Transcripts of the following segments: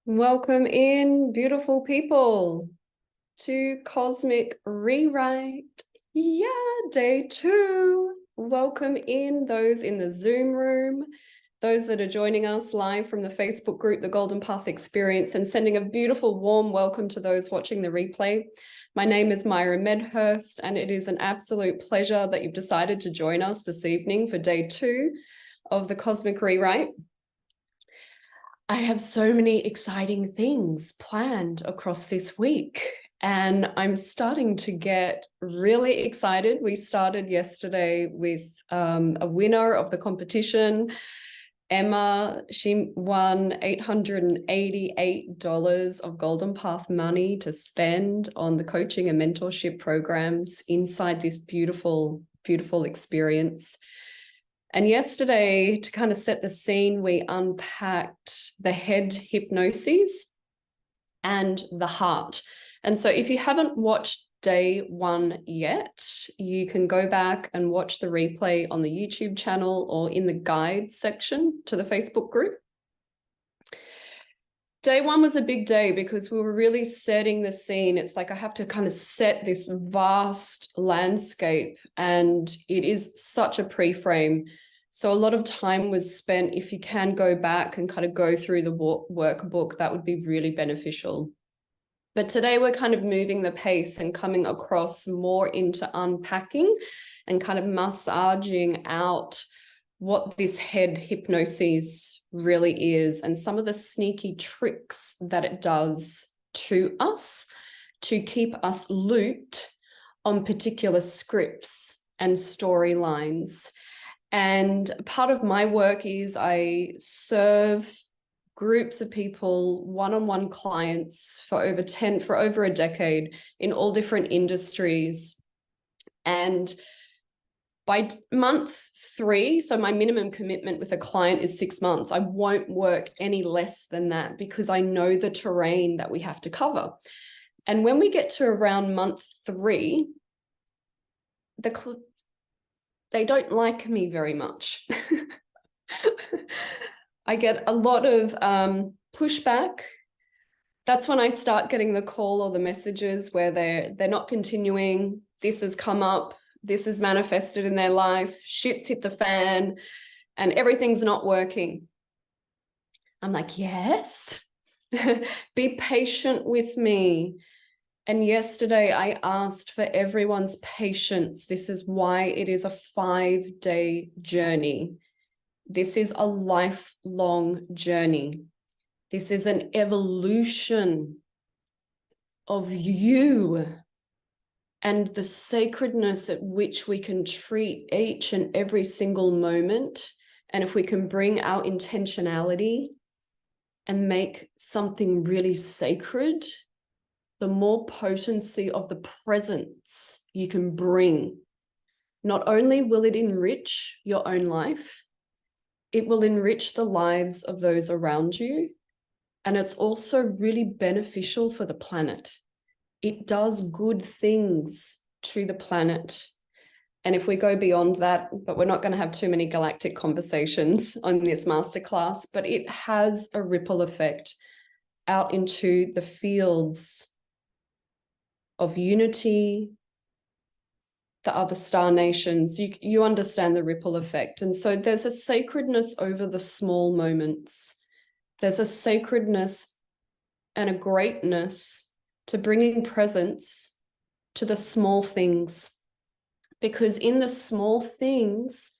Welcome in, beautiful people, to Cosmic Rewrite. Yeah, day 2. Welcome in those in the Zoom room, those that are joining us live from the Facebook group, The Golden Path Experience, and sending a beautiful, warm welcome to those watching the replay. My name is Myra Medhurst, and it is an absolute pleasure that you've decided to join us this evening for day 2 of the Cosmic Rewrite. I have so many exciting things planned across this week, and I'm starting to get really excited. We started yesterday with a winner of the competition, Emma. She won $888 of Golden Path money to spend on the coaching and mentorship programs inside this beautiful, beautiful experience. And yesterday, to kind of set the scene, we unpacked the head hypnosis and the heart. And so if you haven't watched day 1 yet, you can go back and watch the replay on the YouTube channel or in the guide section to the Facebook group. Day 1 was a big day because we were really setting the scene. It's like I have to kind of set this vast landscape, and it is such a pre-frame. So a lot of time was spent. If you can go back and kind of go through the workbook, that would be really beneficial. But today we're kind of moving the pace and coming across more into unpacking and kind of massaging out what this head hypnosis really is and some of the sneaky tricks that it does to us to keep us looped on particular scripts and storylines. And part of my work is I serve groups of people, one-on-one clients for over a decade in all different industries. And by month 3, so my minimum commitment with a client is 6 months, I won't work any less than that because I know the terrain that we have to cover. And when we get to around month 3, they don't like me very much. I get a lot of pushback. That's when I start getting the call or the messages where they're not continuing. This has come up. This is manifested in their life. Shit's hit the fan and everything's not working. I'm like, yes, be patient with me. And yesterday I asked for everyone's patience. This is why it is a 5-day journey. This is a lifelong journey. This is an evolution of you and the sacredness at which we can treat each and every single moment. And if we can bring our intentionality and make something really sacred, the more potency of the presence you can bring. Not only will it enrich your own life, it will enrich the lives of those around you. And it's also really beneficial for the planet. It does good things to the planet. And if we go beyond that, but we're not going to have too many galactic conversations on this masterclass, but it has a ripple effect out into the fields of unity, the other star nations. You understand the ripple effect. And so there's a sacredness over the small moments. There's a sacredness and a greatness to bringing presence to the small things, because in the small things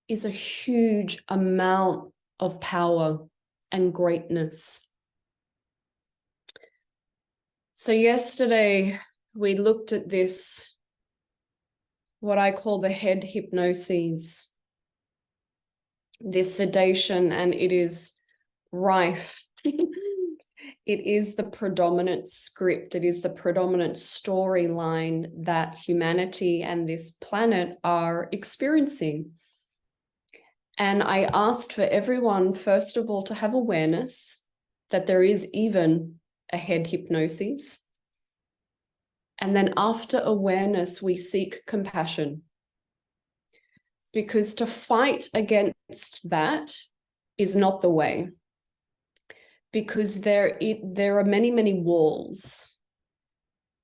is a huge amount of power and greatness. So yesterday we looked at this, what I call the head hypnosis, this sedation, and it is rife. It is the predominant script. It is the predominant storyline that humanity and this planet are experiencing. And I asked for everyone, first of all, to have awareness that there is even a head hypnosis. And then after awareness, we seek compassion. Because to fight against that is not the way. because there are many, many walls.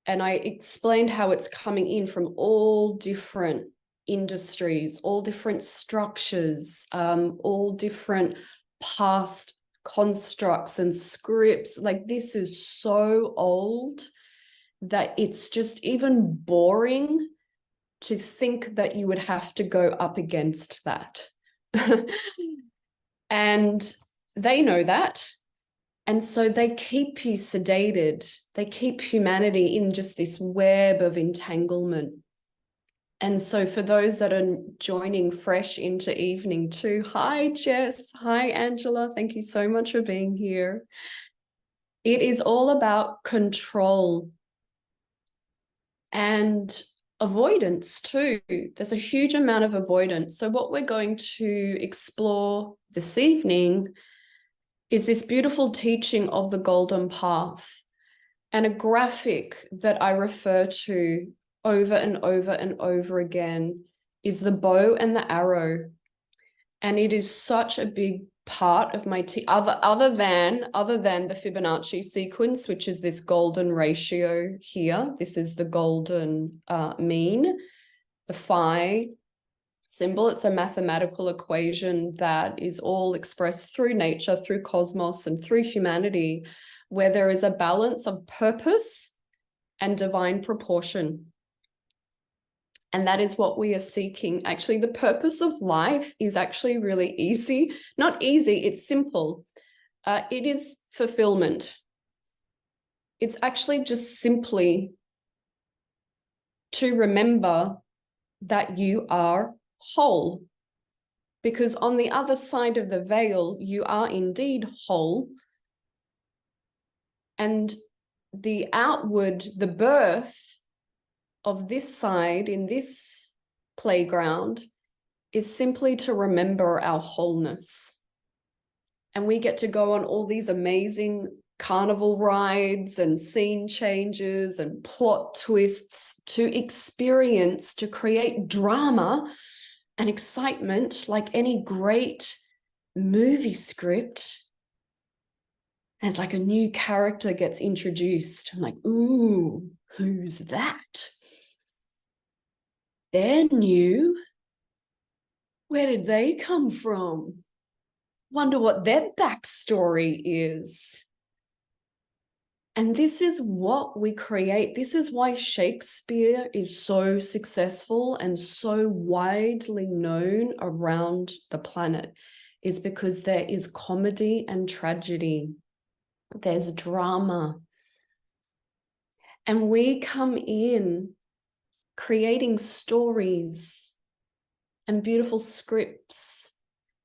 And I explained how it's coming in from all different industries, all different structures, all different past constructs and scripts. Like, this is so old that it's just even boring to think that you would have to go up against that. And they know that. And so they keep you sedated. They keep humanity in just this web of entanglement. And so for those that are joining fresh into evening two, hi, Jess. Hi, Angela. Thank you so much for being here. It is all about control and avoidance too. There's a huge amount of avoidance. So what we're going to explore this evening is this beautiful teaching of the Golden Path, and a graphic that I refer to over and over and over again is the bow and the arrow. And it is such a big part of my other than the Fibonacci sequence, which is this golden ratio here. This is the golden mean, the phi symbol. It's a mathematical equation that is all expressed through nature, through cosmos, and through humanity, where there is a balance of purpose and divine proportion. And that is what we are seeking. Actually, the purpose of life is actually really easy. Not easy, it's simple. It is fulfillment. It's actually just simply to remember that you are whole. Because on the other side of the veil, you are indeed whole. And the outward, the birth of this side in this playground is simply to remember our wholeness. And we get to go on all these amazing carnival rides and scene changes and plot twists to experience, to create drama and excitement like any great movie script. And it's like a new character gets introduced. I'm like, ooh, who's that? They're new. Where did they come from? Wonder what their backstory is. And this is what we create. This is why Shakespeare is so successful and so widely known around the planet, is because there is comedy and tragedy. There's drama. And we come in creating stories and beautiful scripts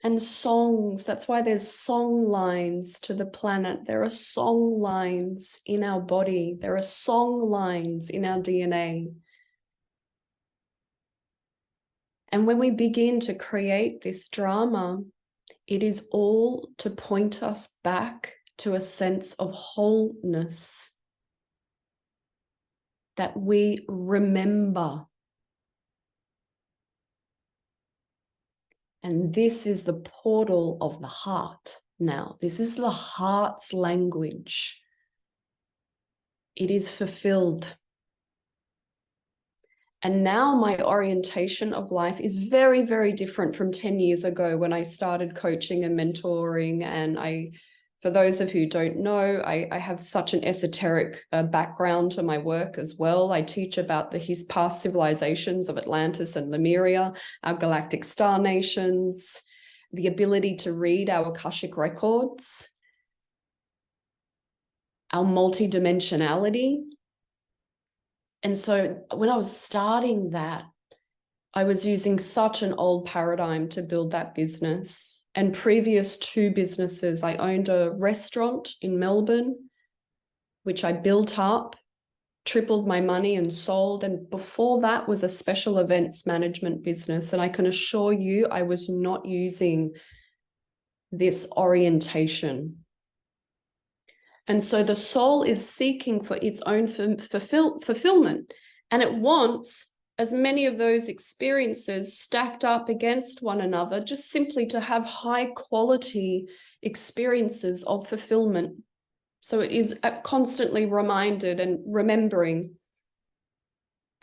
and songs. That's why there's song lines to the planet. There are song lines in our body. There are song lines in our DNA. And when we begin to create this drama, it is all to point us back to a sense of wholeness, that we remember. And this is the portal of the heart now. This is the heart's language. It is fulfilled. And now my orientation of life is very, very different from 10 years ago when I started coaching and mentoring. And for those of you who don't know, I have such an esoteric background to my work as well. I teach about the past civilizations of Atlantis and Lemuria, our galactic star nations, the ability to read our Akashic records, our multidimensionality. And so when I was starting that, I was using such an old paradigm to build that business. And previous to businesses, I owned a restaurant in Melbourne, which I built up, tripled my money and sold. And before that was a special events management business. And I can assure you, I was not using this orientation. And so the soul is seeking for its own fulfillment. And it wants as many of those experiences stacked up against one another, just simply to have high quality experiences of fulfillment. So it is constantly reminded and remembering.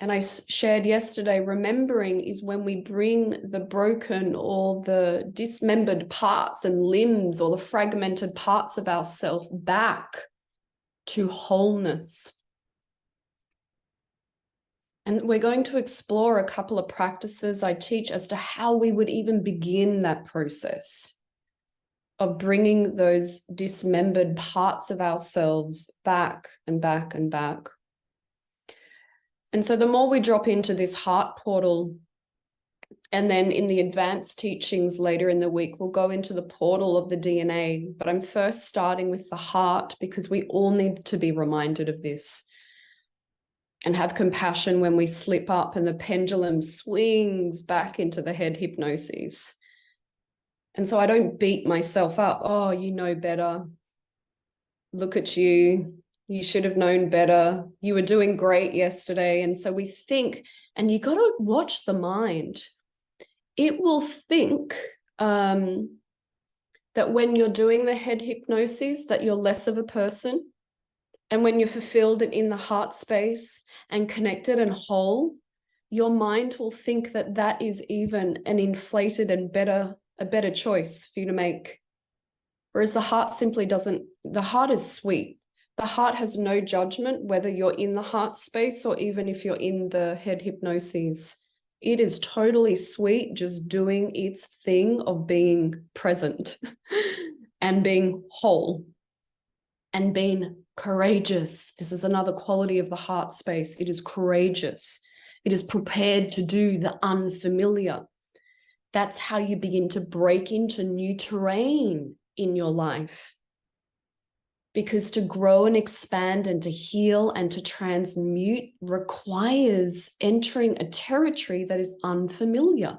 And I shared yesterday, remembering is when we bring the broken or the dismembered parts and limbs or the fragmented parts of ourselves back to wholeness. And we're going to explore a couple of practices I teach as to how we would even begin that process of bringing those dismembered parts of ourselves back and back and back. And so the more we drop into this heart portal, and then in the advanced teachings later in the week, we'll go into the portal of the DNA. But I'm first starting with the heart because we all need to be reminded of this and have compassion when we slip up and the pendulum swings back into the head hypnosis. And so I don't beat myself up. Oh, you know better. Look at you. You should have known better. You were doing great yesterday. And so we think, and you got to watch the mind. It will think that when you're doing the head hypnosis, that you're less of a person. And when you're fulfilled and in the heart space and connected and whole, your mind will think that that is even an inflated and a better choice for you to make. Whereas the heart simply doesn't, the heart is sweet. The heart has no judgment, whether you're in the heart space or even if you're in the head hypnosis. It is totally sweet, just doing its thing of being present and being whole and being courageous. This is another quality of the heart space. It is courageous. It is prepared to do the unfamiliar. That's how you begin to break into new terrain in your life. Because to grow and expand and to heal and to transmute requires entering a territory that is unfamiliar.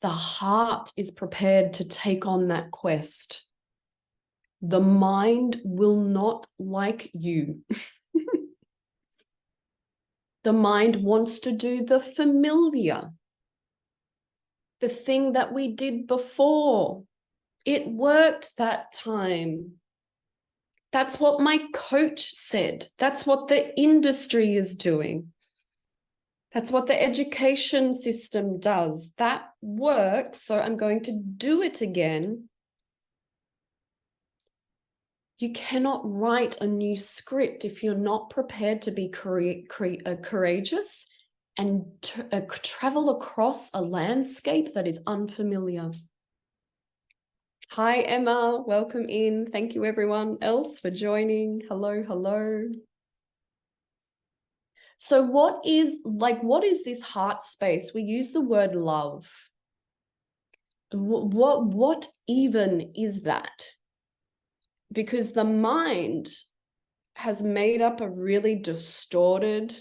The heart is prepared to take on that quest. The mind will not like you. The mind wants to do the familiar, the thing that we did before. It worked that time. That's what my coach said. That's what the industry is doing. That's what the education system does. That worked, so I'm going to do it again. You cannot write a new script if you're not prepared to be courageous and travel across a landscape that is unfamiliar. Hi, Emma. Welcome in. Thank you, everyone else, for joining. Hello, hello. So what is this heart space? We use the word love. What even is that? Because the mind has made up a really distorted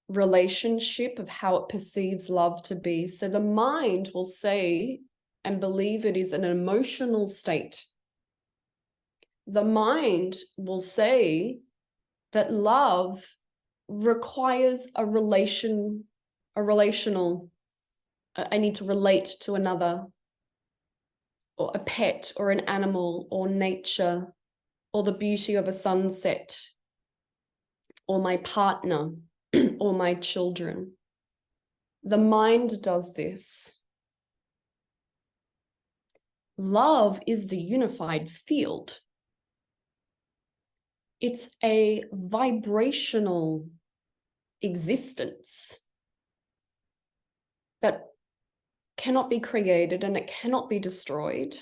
relationship of how it perceives love to be. So the mind will say and believe it is an emotional state. The mind will say that love requires a relational, I need to relate to another, or a pet, or an animal, or nature, or the beauty of a sunset, or my partner, or my children. The mind does this. Love is the unified field. It's a vibrational existence that cannot be created and it cannot be destroyed.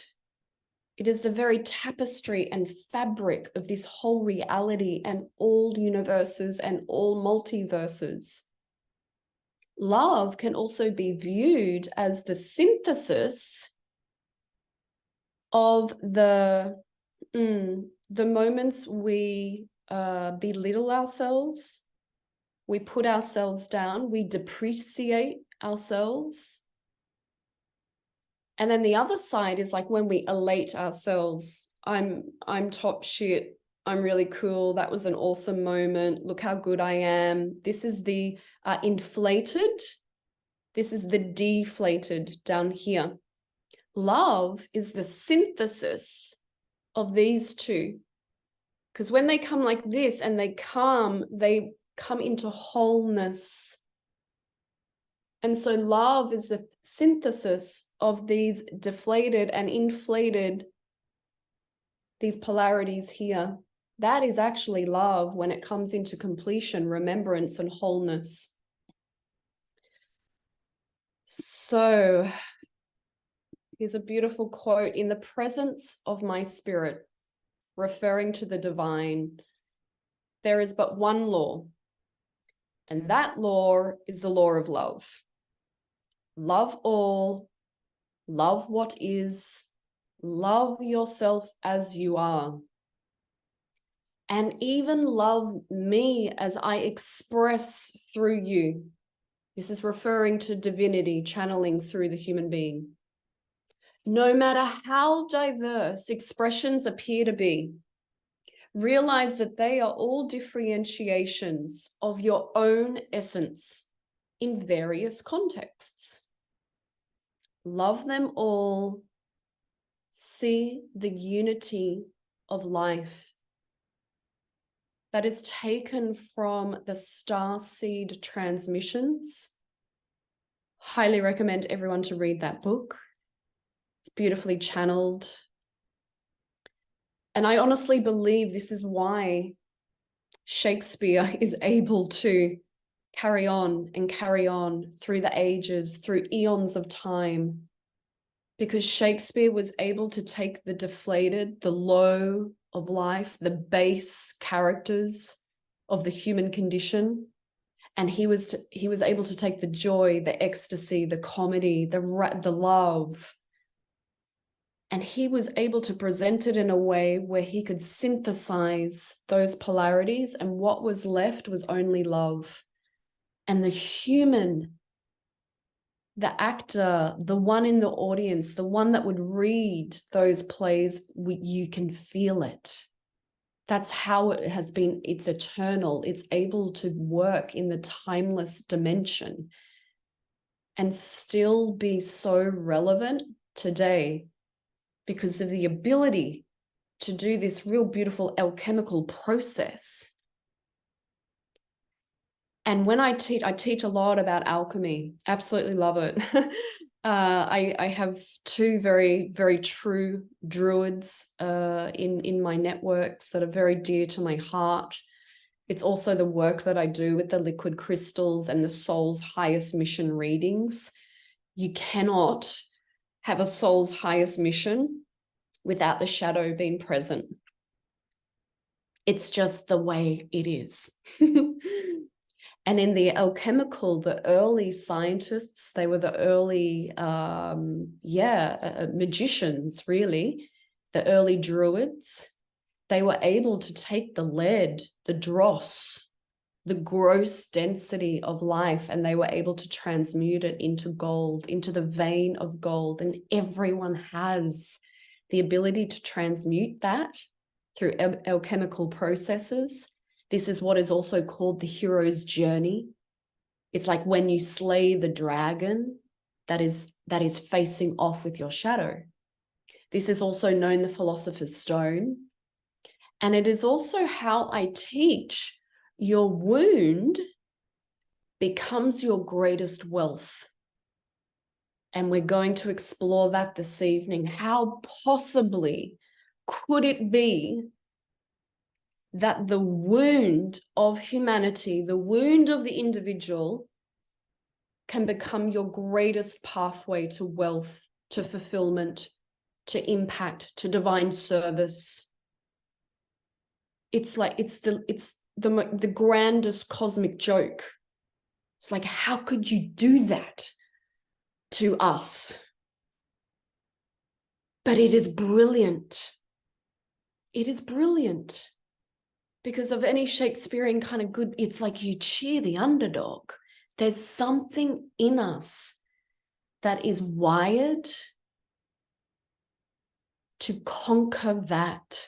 It is the very tapestry and fabric of this whole reality and all universes and all multiverses. Love can also be viewed as the synthesis of the moments we belittle ourselves, we put ourselves down, we depreciate ourselves. And then the other side is like when we elate ourselves. I'm top shit. I'm really cool. That was an awesome moment. Look how good I am. This is the inflated. This is the deflated down here. Love is the synthesis of these two. Because when they come like this and they come into wholeness. And so love is the synthesis of these deflated and inflated, these polarities here. That is actually love when it comes into completion, remembrance, and wholeness. So here's a beautiful quote. In the presence of my spirit, referring to the divine, there is but one law, and that law is the law of love. Love all, love what is, love yourself as you are, and even love me as I express through you. This is referring to divinity channeling through the human being. No matter how diverse expressions appear to be, realize that they are all differentiations of your own essence in various contexts. Love them all. See the unity of life. That is taken from the Starseed Transmissions. Highly recommend everyone to read that book. It's beautifully channeled. And I honestly believe this is why Shakespeare is able to carry on through the ages, through eons of time, because Shakespeare was able to take the deflated, the low of life, the base characters of the human condition, and he was able to take the joy, the ecstasy, the comedy, the love, and he was able to present it in a way where he could synthesize those polarities, and what was left was only love. And the human, the actor, the one in the audience, the one that would read those plays, you can feel it. That's how it has been. It's eternal. It's able to work in the timeless dimension and still be so relevant today because of the ability to do this real beautiful alchemical process. And when I teach a lot about alchemy. Absolutely love it. I have two very, very true druids in my networks that are very dear to my heart. It's also the work that I do with the liquid crystals and the soul's highest mission readings. You cannot have a soul's highest mission without the shadow being present. It's just the way it is. And in the alchemical, the early scientists, they were the early, magicians, really, the early druids. They were able to take the lead, the dross, the gross density of life, and they were able to transmute it into gold, into the vein of gold. And everyone has the ability to transmute that through alchemical processes. This is what is also called the hero's journey. It's like when you slay the dragon that is facing off with your shadow. This is also known the Philosopher's Stone. And it is also how I teach your wound becomes your greatest wealth. And we're going to explore that this evening. How possibly could it be that the wound of humanity, the wound of the individual, can become your greatest pathway to wealth, to fulfillment, to impact, to divine service? It's like it's the grandest cosmic joke. It's like, how could you do that to us? But it is brilliant. It is brilliant. Because of any Shakespearean kind of good, it's like you cheer the underdog. There's something in us that is wired to conquer that.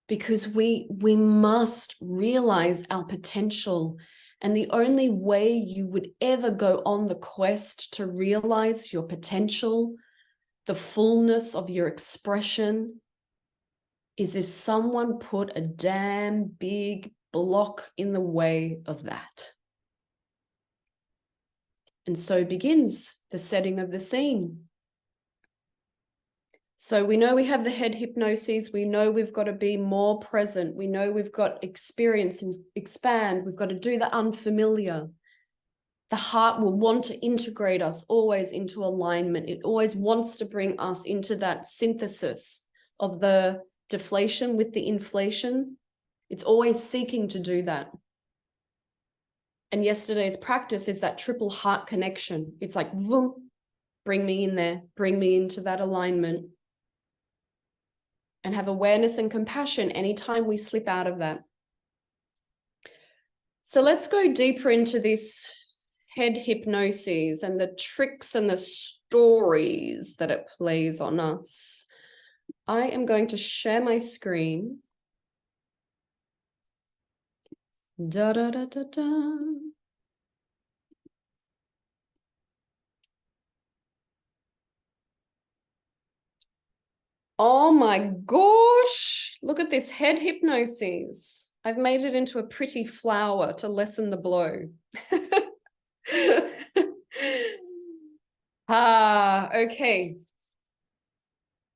Because we must realize our potential. And the only way you would ever go on the quest to realize your potential the fullness of your expression, is if someone put a damn big block in the way of that. And so begins the setting of the scene. So we know we have the head hypnosis. We know we've got to be more present. We know we've got experience and expand. We've got to do the unfamiliar. The heart will want to integrate us always into alignment. It always wants to bring us into that synthesis of the deflation with the inflation. It's always seeking to do that. And yesterday's practice is that triple heart connection. It's like, vroom, bring me in there, bring me into that alignment. And have awareness and compassion anytime we slip out of that. So let's go deeper into this head hypnosis and the tricks and the stories that it plays on us. I am going to share my screen. Da, da, da, da, da. Oh my gosh, look at this head hypnosis. I've made it into a pretty flower to lessen the blow. Okay.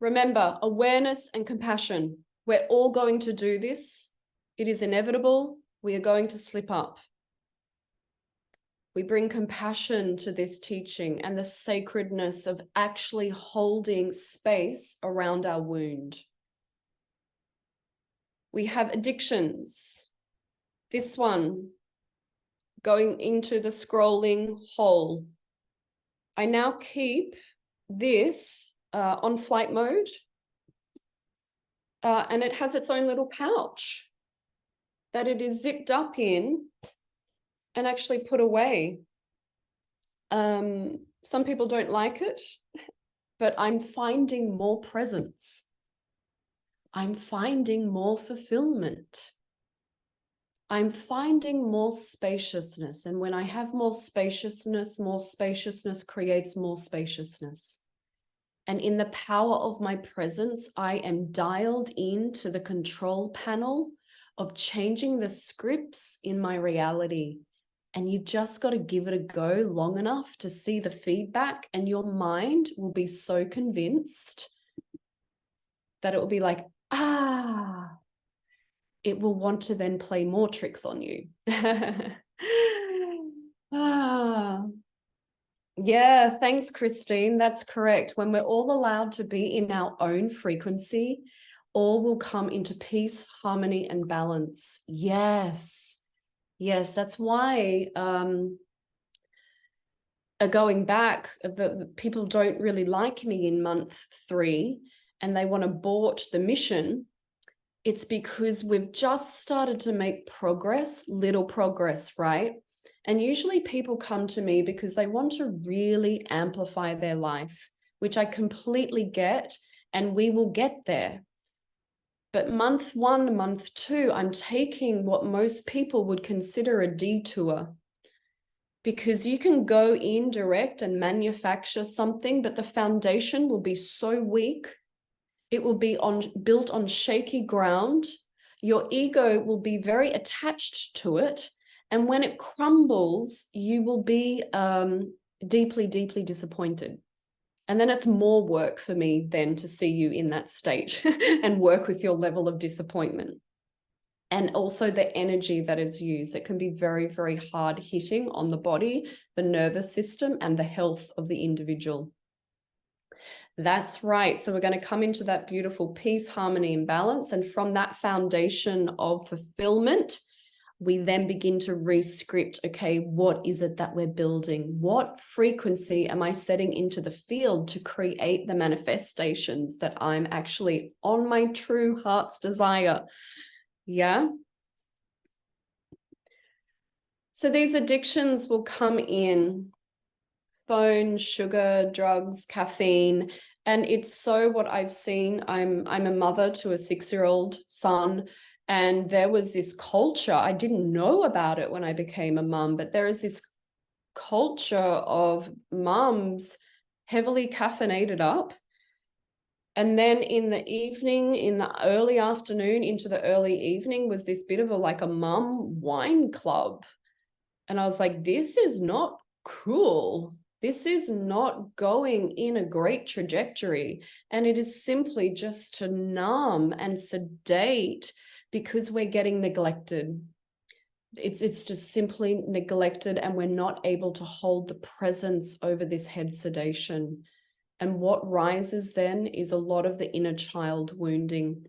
Remember, awareness and compassion. We're all going to do this. It is inevitable. We are going to slip up. We bring compassion to this teaching and the sacredness of actually holding space around our wound. We have addictions. This one, going into the scrolling hole. I now keep this on flight mode, and it has its own little pouch that it is zipped up in and actually put away. Some people don't like it, but I'm finding more presence. I'm finding more fulfillment. I'm finding more spaciousness. And when I have more spaciousness creates more spaciousness. And in the power of my presence, I am dialed into the control panel of changing the scripts in my reality. And you just got to give it a go long enough to see the feedback, and your mind will be so convinced that it will be like, it will want to then play more tricks on you. Yeah, thanks, Christine. That's correct. When we're all allowed to be in our own frequency, all will come into peace, harmony, and balance. Yes. Yes, that's why going back, the people don't really like me in month 3 and they want to abort the mission. It's because we've just started to make progress, little progress, right? And usually people come to me because they want to really amplify their life, which I completely get, and we will get there. But month 1, month 2, I'm taking what most people would consider a detour, because you can go in direct and manufacture something, but the foundation will be so weak. It will be built on shaky ground. Your ego will be very attached to it. And when it crumbles, you will be deeply, deeply disappointed. And then it's more work for me then to see you in that state and work with your level of disappointment. And also the energy that is used that can be very, very hard hitting on the body, the nervous system, and the health of the individual. That's right. So we're going to come into that beautiful peace, harmony, and balance. And from that foundation of fulfillment, we then begin to re-script, okay, what is it that we're building? What frequency am I setting into the field to create the manifestations that I'm actually on my true heart's desire? Yeah. So these addictions will come in: phone, sugar, drugs, caffeine. And it's so what I've seen. I'm a mother to a 6-year-old son. And there was this culture, I didn't know about it when I became a mum, but there is this culture of mums heavily caffeinated up And then in the evening, in the early afternoon into the early evening, was this bit of a mum wine club. And I was like, this is not cool. This is not going in a great trajectory. And it is simply just to numb and sedate because we're getting neglected. It's just simply neglected, and we're not able to hold the presence over this head sedation. And what rises then is a lot of the inner child wounding.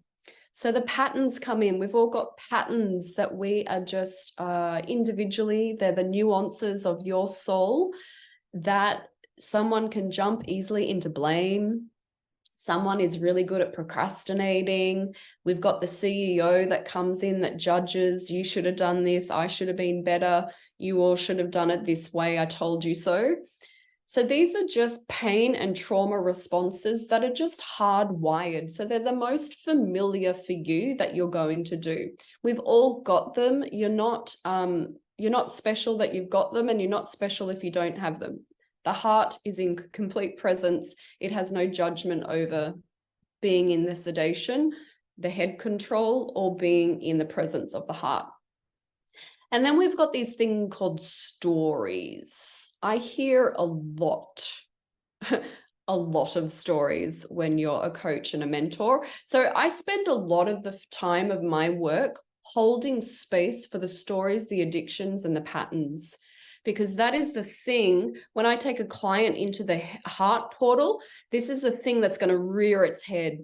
So the patterns come in. We've all got patterns that we are just individually, they're the nuances of your soul that someone can jump easily into blame. Someone is really good at procrastinating. We've got the CEO that comes in that judges, you should have done this, I should have been better, you all should have done it this way, I told you so. So these are just pain and trauma responses that are just hardwired. So they're the most familiar for you that you're going to do. We've all got them. You're not special that you've got them, and you're not special if you don't have them. The heart is in complete presence. It has no judgment over being in the sedation, the head control, or being in the presence of the heart. And then we've got these thing called stories. I hear a lot, a lot of stories when you're a coach and a mentor. So I spend a lot of the time of my work holding space for the stories, the addictions, and the patterns. Because that is the thing, when I take a client into the heart portal, this is the thing that's going to rear its head,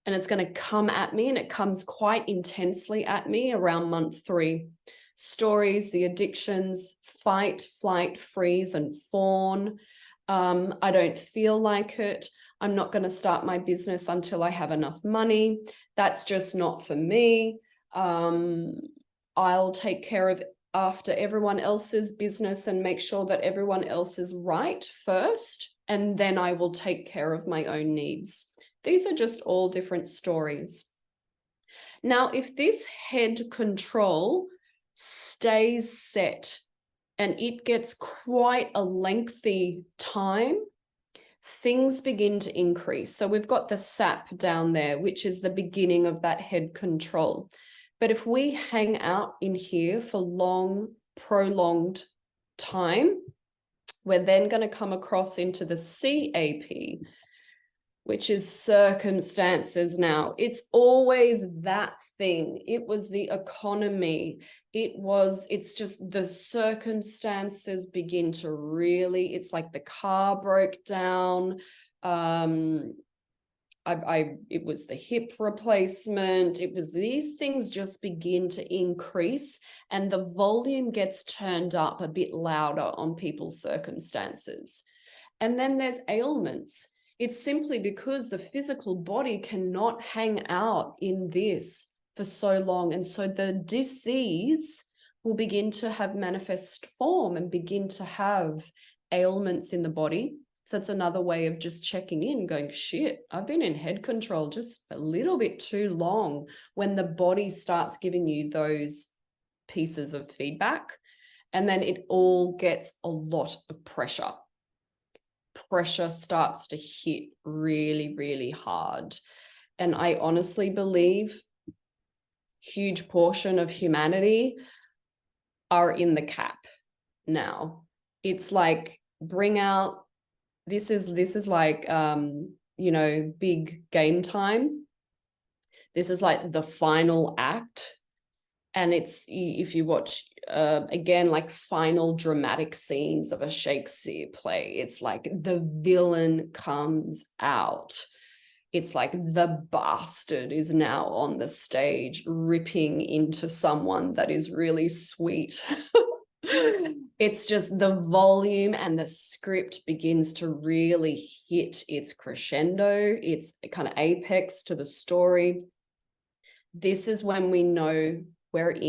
and it's going to come at me, and it comes quite intensely at me around month 3. Stories, the addictions, fight, flight, freeze, and fawn. I don't feel like it. I'm not going to start my business until I have enough money. That's just not for me. I'll take care of after everyone else's business and make sure that everyone else is right first, and then I will take care of my own needs. These are just all different stories. Now, if this head control stays set and it gets quite a lengthy time, things begin to increase. So we've got the sap down there, which is the beginning of that head control. But if we hang out in here for long, prolonged time, we're then going to come across into the CAP, which is circumstances. Now, it's always that thing. It was the economy. It's just the circumstances begin to really, it's like the car broke down. It was the hip replacement. It was these things just begin to increase, and the volume gets turned up a bit louder on people's circumstances. And then there's ailments. It's simply because the physical body cannot hang out in this for so long. And so the disease will begin to have manifest form and begin to have ailments in the body. So it's another way of just checking in, going, shit, I've been in head control just a little bit too long, when the body starts giving you those pieces of feedback. And then it all gets a lot of pressure. Pressure starts to hit really, really hard. And I honestly believe huge portion of humanity are in the cap now. It's like, bring out, this is like, big game time. This is like the final act. And it's, if you watch, again, like final dramatic scenes of a Shakespeare play, it's like the villain comes out. It's like the bastard is now on the stage ripping into someone that is really sweet. It's just the volume and the script begins to really hit its crescendo, its kind of apex to the story. This is when we know we're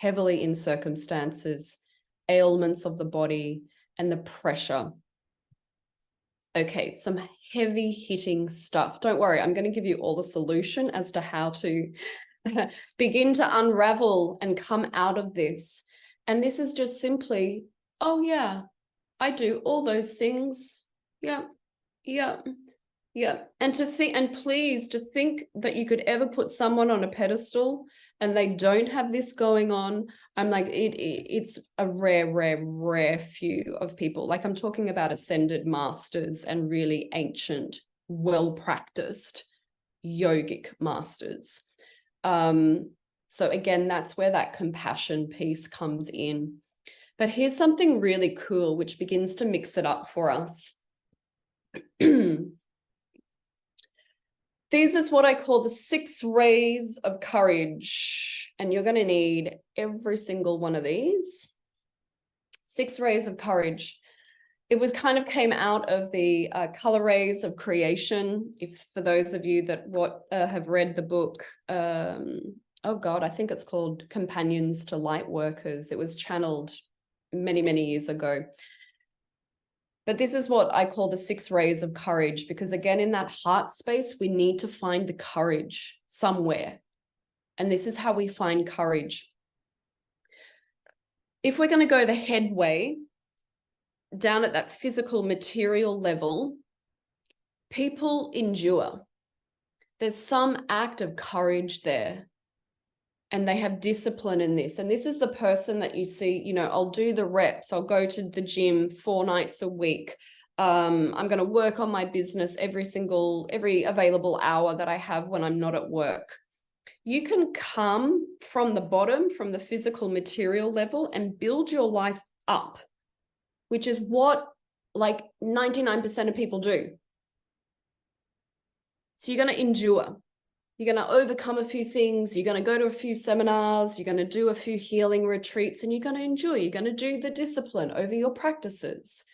heavily in circumstances, ailments of the body, and the pressure. Okay, some heavy hitting stuff. Don't worry, I'm going to give you all the solution as to how to begin to unravel and come out of this. And this is just simply, oh yeah, I do all those things. Yeah. Yeah. And to think, and please, to think that you could ever put someone on a pedestal and they don't have this going on. I'm like, it's a rare few of people. Like, I'm talking about ascended masters and really ancient, well-practiced yogic masters. So again, that's where that compassion piece comes in. But here's something really cool, which begins to mix it up for us. These is what I call the 6 rays of courage. And you're going to need every single one of these. 6 rays of courage. It was kind of came out of the color rays of creation. If for those of you that have read the book, oh God, I think it's called Companions to Light Workers. It was channeled many years ago. But this is what I call the 6 rays of courage, because again, in that heart space, we need to find the courage somewhere. And this is how we find courage. If we're going to go the head way, down at that physical material level, people endure. There's some act of courage there. And they have discipline in this. And this is the person that you see, you know, I'll do the reps. I'll go to the gym 4 nights a week. I'm going to work on my business every available hour that I have when I'm not at work. You can come from the bottom, from the physical material level, and build your life up, which is what like 99% of people do. So you're going to endure. You're going to overcome a few things. You're going to go to a few seminars. You're going to do a few healing retreats, and you're going to enjoy. You're going to do the discipline over your practices.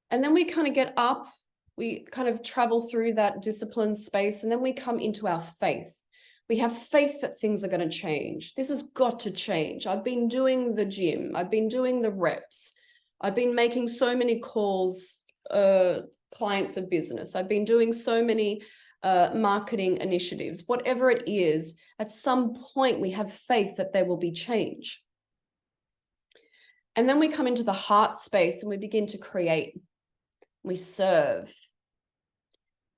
And then we kind of get up. We kind of travel through that discipline space, and then we come into our faith. We have faith that things are going to change. This has got to change. I've been doing the gym. I've been doing the reps. I've been making so many calls, clients of business. I've been doing so many marketing initiatives, whatever it is, at some point we have faith that there will be change. And then we come into the heart space and we begin to create. We serve.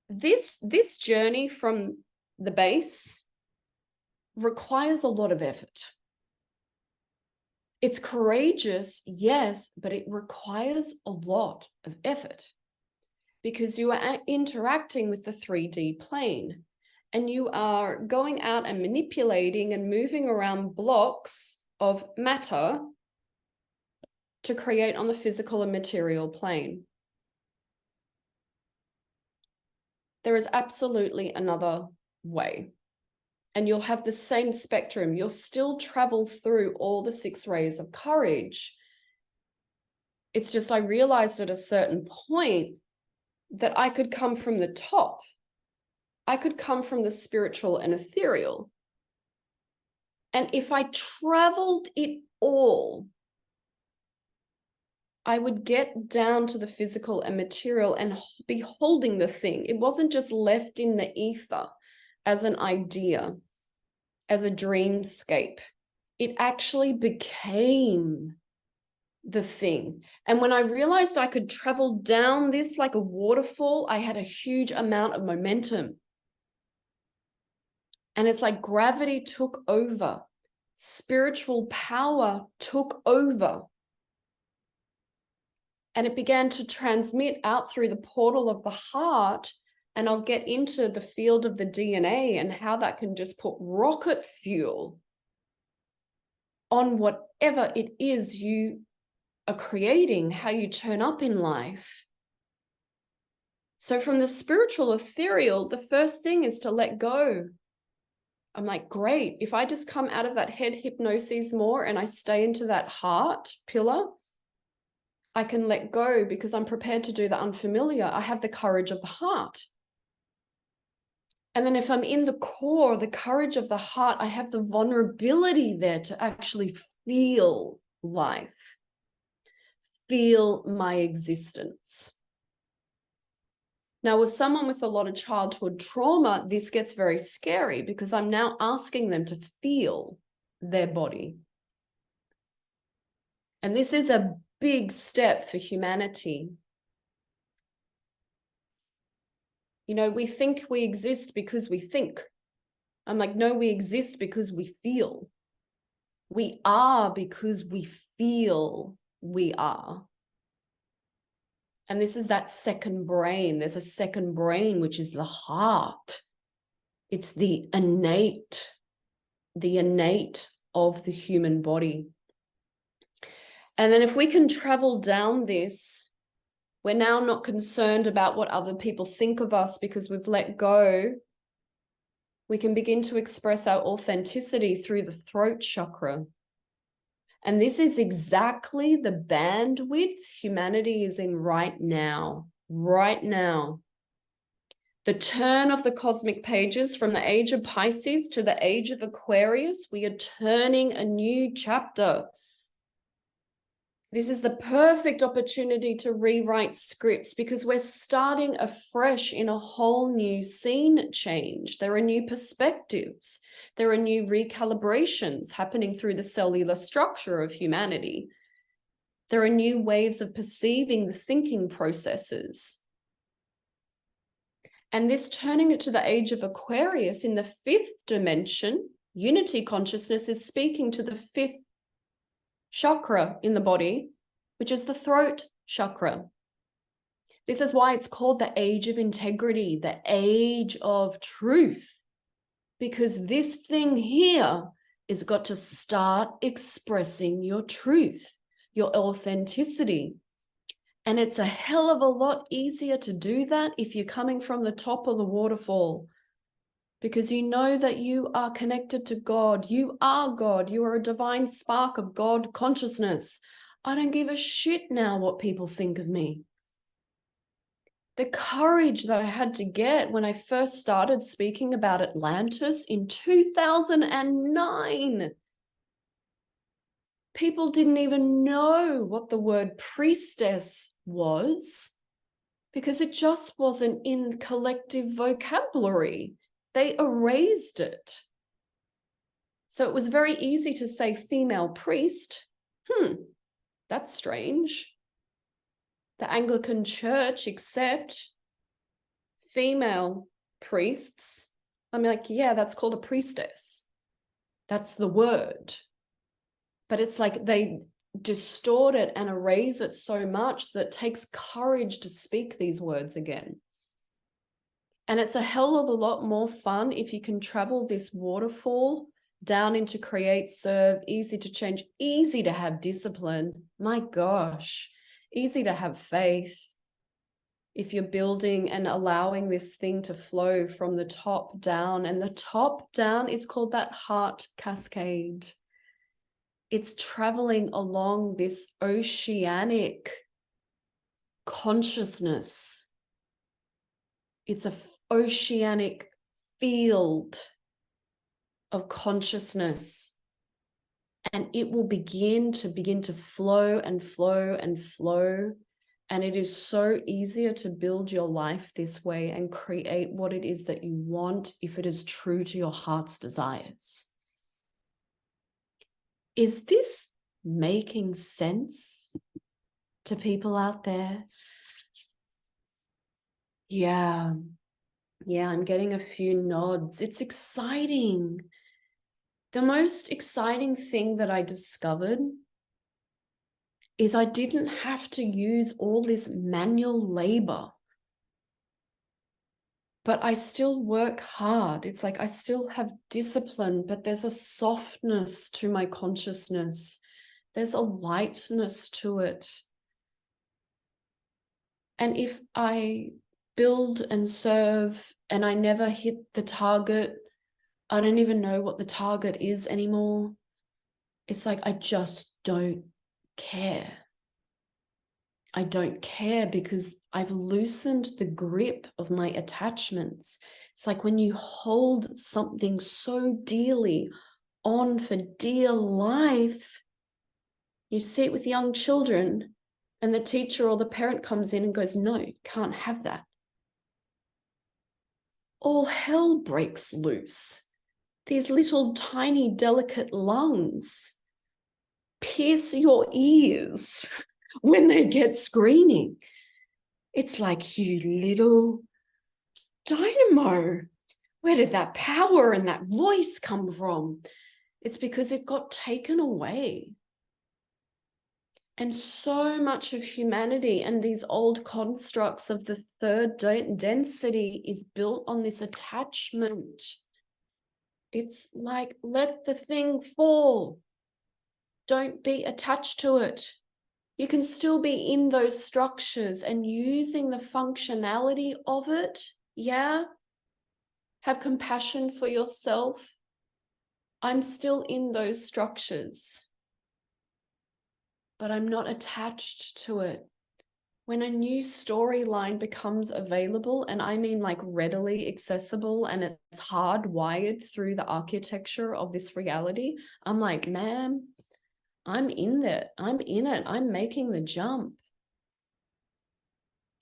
This journey from the base requires a lot of effort. It's courageous, yes, but it requires a lot of effort, because you are interacting with the 3D plane and you are going out and manipulating and moving around blocks of matter to create on the physical and material plane. There is absolutely another way, and you'll have the same spectrum. You'll still travel through all the 6 rays of courage. It's just I realized at a certain point that I could come from the top. I could come from the spiritual and ethereal. And if I traveled it all, I would get down to the physical and material and be holding the thing. It wasn't just left in the ether as an idea, as a dreamscape. It actually became the thing. And when I realized I could travel down this like a waterfall, I had a huge amount of momentum. And it's like gravity took over. Spiritual power took over. And it began to transmit out through the portal of the heart. And I'll get into the field of the DNA and how that can just put rocket fuel on whatever it is you are creating, how you turn up in life. So from the spiritual ethereal, the first thing is to let go. I'm like, great. If I just come out of that head hypnosis more and I stay into that heart pillar, I can let go because I'm prepared to do the unfamiliar. I have the courage of the heart. And then if I'm in the core, the courage of the heart, I have the vulnerability there to actually feel life, feel my existence. Now, with someone with a lot of childhood trauma, this gets very scary because I'm now asking them to feel their body. And this is a big step for humanity. You know, we think we exist because we think. I'm like, no, we exist because we feel. We are because we feel we are. And this is that second brain. There's a second brain, which is the heart. It's the innate of the human body. And then if we can travel down this, we're now not concerned about what other people think of us because we've let go. We can begin to express our authenticity through the throat chakra. And this is exactly the bandwidth humanity is in right now. Right now. The turn of the cosmic pages from the age of Pisces to the age of Aquarius, we are turning a new chapter. This is the perfect opportunity to rewrite scripts because we're starting afresh in a whole new scene change. There are new perspectives. There are new recalibrations happening through the cellular structure of humanity. There are new ways of perceiving the thinking processes. And this turning it to the age of Aquarius in the fifth dimension, unity consciousness is speaking to the fifth chakra in the body, which is the throat chakra. This is why it's called the age of integrity, the age of truth, because this thing here is got to start expressing your truth, your authenticity. And it's a hell of a lot easier to do that if you're coming from the top of the waterfall, because you know that you are connected to God. You are God. You are a divine spark of God consciousness. I don't give a shit now what people think of me. The courage that I had to get when I first started speaking about Atlantis in 2009. People didn't even know what the word priestess was because it just wasn't in collective vocabulary. They erased it. So it was very easy to say female priest. That's strange. The Anglican Church accept female priests. I'm like, yeah, that's called a priestess. That's the word. But it's like they distort it and erase it so much that it takes courage to speak these words again. And it's a hell of a lot more fun if you can travel this waterfall down into create, serve, easy to change, easy to have discipline. My gosh, easy to have faith. If you're building and allowing this thing to flow from the top down, and the top down is called that heart cascade. It's traveling along this oceanic consciousness. It's an oceanic field of consciousness. And it will begin to flow and flow and flow. And it is so easier to build your life this way and create what it is that you want if it is true to your heart's desires. Is this making sense to people out there? Yeah, I'm getting a few nods. It's exciting. The most exciting thing that I discovered is I didn't have to use all this manual labor. But I still work hard. It's like I still have discipline, but there's a softness to my consciousness. There's a lightness to it. And if I build and serve and I never hit the target, I don't even know what the target is anymore. It's like I just don't care. I don't care because I've loosened the grip of my attachments. It's like when you hold something so dearly on for dear life, you see it with young children and the teacher or the parent comes in and goes, no, can't have that. All hell breaks loose. These little tiny delicate lungs pierce your ears when they get screaming. It's like, you little dynamo. Where did that power and that voice come from? It's because it got taken away. And so much of humanity and these old constructs of the third density is built on this attachment. It's like, let the thing fall. Don't be attached to it. You can still be in those structures and using the functionality of it. Yeah. Have compassion for yourself. I'm still in those structures, but I'm not attached to it. When a new storyline becomes available, and I mean like readily accessible, and it's hardwired through the architecture of this reality, I'm like, man, I'm in it. I'm in it. I'm making the jump.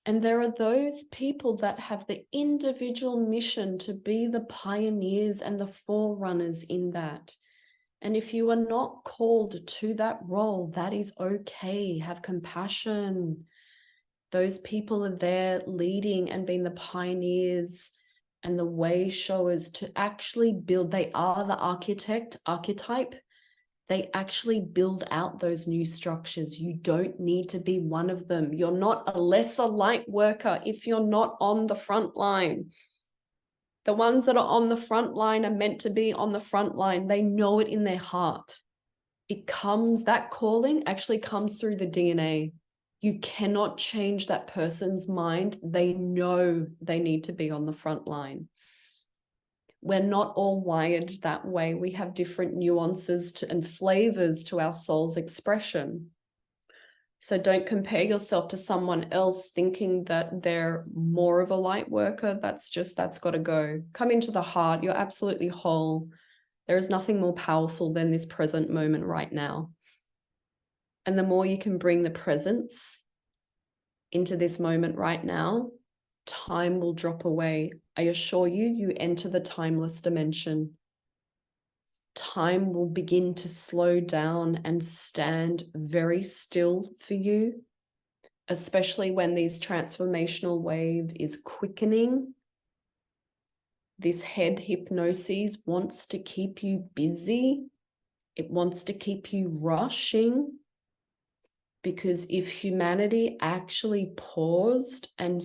And there are those people that have the individual mission to be the pioneers and the forerunners in that. And if you are not called to that role, that is okay. Have compassion. Those people are there leading and being the pioneers and the way showers to actually build. They are the archetype. They actually build out those new structures. You don't need to be one of them. You're not a lesser light worker if you're not on the front line. The ones that are on the front line are meant to be on the front line. They know it in their heart. That calling actually comes through the DNA. You cannot change that person's mind. They know they need to be on the front line. We're not all wired that way. We have different nuances and flavors to our soul's expression. So don't compare yourself to someone else thinking that they're more of a light worker. That's got to go. Come into the heart. You're absolutely whole. There is nothing more powerful than this present moment right now. And the more you can bring the presence into this moment right now, time will drop away. I assure you, you enter the timeless dimension. Time will begin to slow down and stand very still for you, especially when this transformational wave is quickening. This head hypnosis wants to keep you busy. It wants to keep you rushing. Because if humanity actually paused, and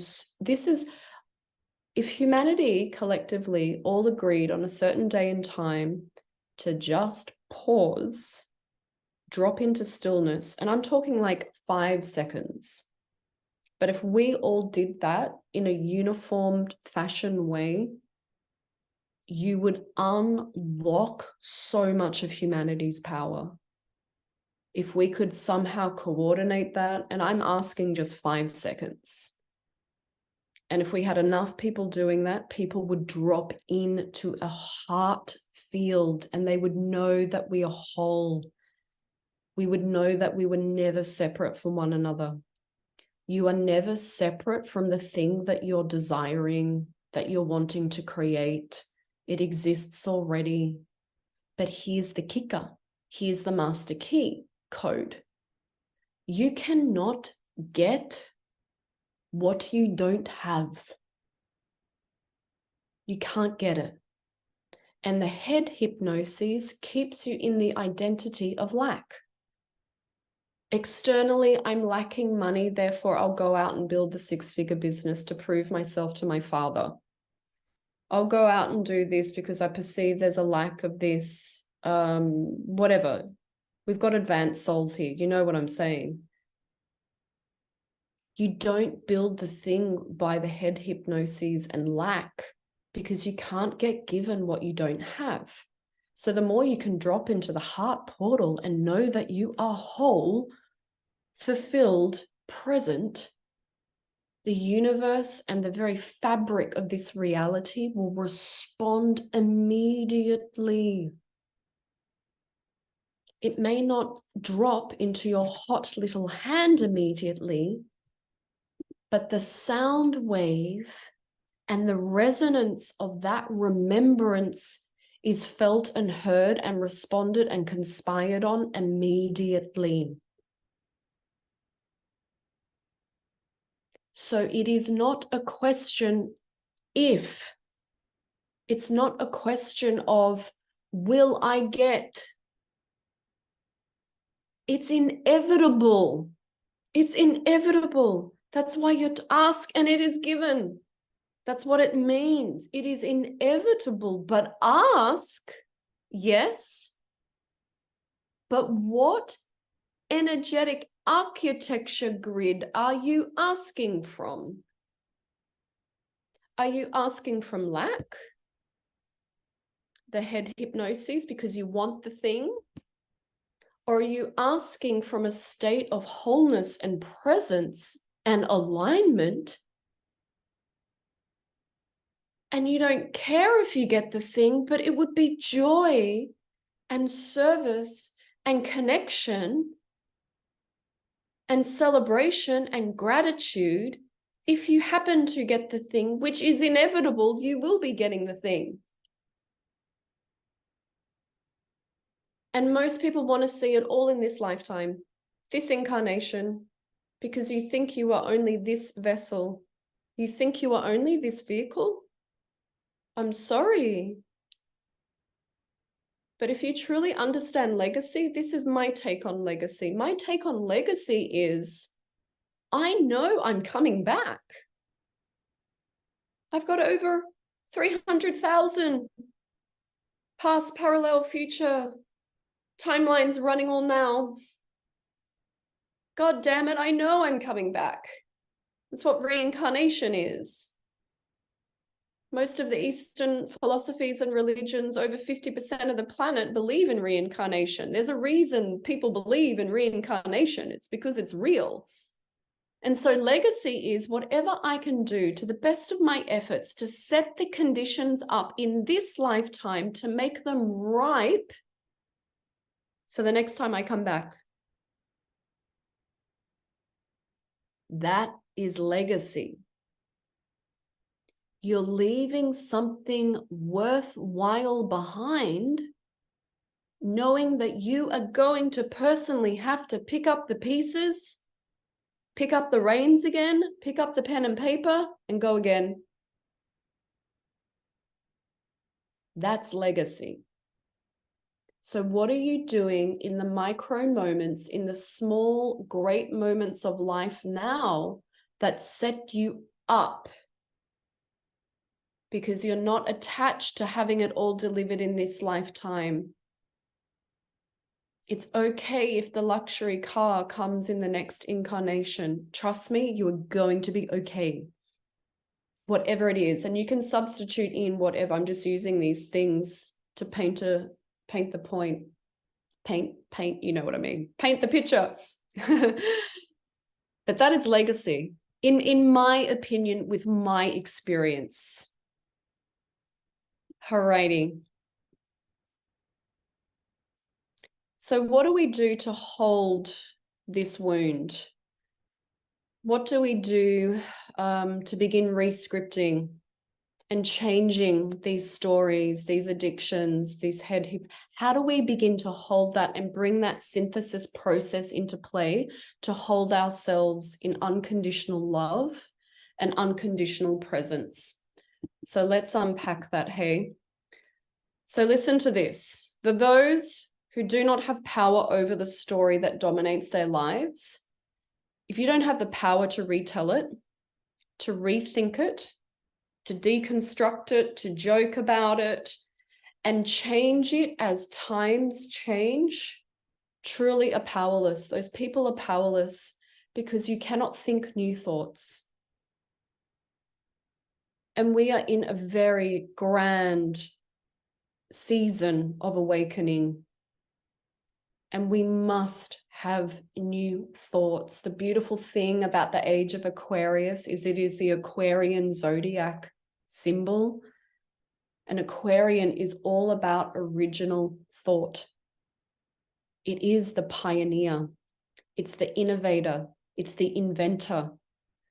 if humanity collectively all agreed on a certain day and time to just pause, drop into stillness, and I'm talking like 5 seconds. But if we all did that in a uniformed fashion way, you would unlock so much of humanity's power. If we could somehow coordinate that, and I'm asking just 5 seconds. And if we had enough people doing that, people would drop into a heart field and they would know that we are whole. We would know that we were never separate from one another. You are never separate from the thing that you're desiring, that you're wanting to create. It exists already. But here's the kicker. Here's the master key code. You cannot get what you don't have. You can't get it. And the head hypnosis keeps you in the identity of lack. Externally, I'm lacking money, therefore I'll go out and build the 6-figure business to prove myself to my father. I'll go out and do this because I perceive there's a lack of this, whatever. We've got advanced souls here. You know what I'm saying? You don't build the thing by the head hypnosis and lack, because you can't get given what you don't have. So the more you can drop into the heart portal and know that you are whole, fulfilled, present, the universe and the very fabric of this reality will respond immediately. It may not drop into your hot little hand immediately, but the sound wave and the resonance of that remembrance is felt and heard and responded and conspired on immediately. So it is not a question if. It's not a question of, will I get? It's inevitable. It's inevitable. That's why you ask and it is given. That's what it means. It is inevitable, but ask, yes. But what energetic architecture grid are you asking from? Are you asking from lack? The head hypnosis because you want the thing? Or are you asking from a state of wholeness and presence and alignment? And you don't care if you get the thing, but it would be joy and service and connection and celebration and gratitude if you happen to get the thing, which is inevitable. You will be getting the thing. And most people want to see it all in this lifetime, this incarnation, because you think you are only this vessel. You think you are only this vehicle. I'm sorry. But if you truly understand legacy, this is my take on legacy. My take on legacy is, I know I'm coming back. I've got over 300,000 past, parallel, future timelines running all now. God damn it, I know I'm coming back. That's what reincarnation is. Most of the Eastern philosophies and religions, over 50% of the planet believe in reincarnation. There's a reason people believe in reincarnation. It's because it's real. And so legacy is whatever I can do to the best of my efforts to set the conditions up in this lifetime to make them ripe for the next time I come back. That is legacy. You're leaving something worthwhile behind, knowing that you are going to personally have to pick up the pieces, pick up the reins again, pick up the pen and paper, and go again. That's legacy. So what are you doing in the micro moments, in the small, great moments of life now that set you up? Because you're not attached to having it all delivered in this lifetime. It's okay if the luxury car comes in the next incarnation. Trust me, you are going to be okay. Whatever it is. And you can substitute in whatever. I'm just using these things to paint the point. Paint, you know what I mean. Paint the picture. But that is legacy. In my opinion, with my experience. Alrighty. So what do we do to hold this wound? What do we do to begin re-scripting and changing these stories, these addictions, these how do we begin to hold that and bring that synthesis process into play to hold ourselves in unconditional love and unconditional presence? So let's unpack that, hey? So listen to this. For those who do not have power over the story that dominates their lives, if you don't have the power to retell it, to rethink it, to deconstruct it, to joke about it, and change it as times change, truly are powerless. Those people are powerless because you cannot think new thoughts. And we are in a very grand season of awakening. And we must have new thoughts. The beautiful thing about the age of Aquarius is it is the Aquarian zodiac symbol. An Aquarian is all about original thought. It is the pioneer. It's the innovator. It's the inventor.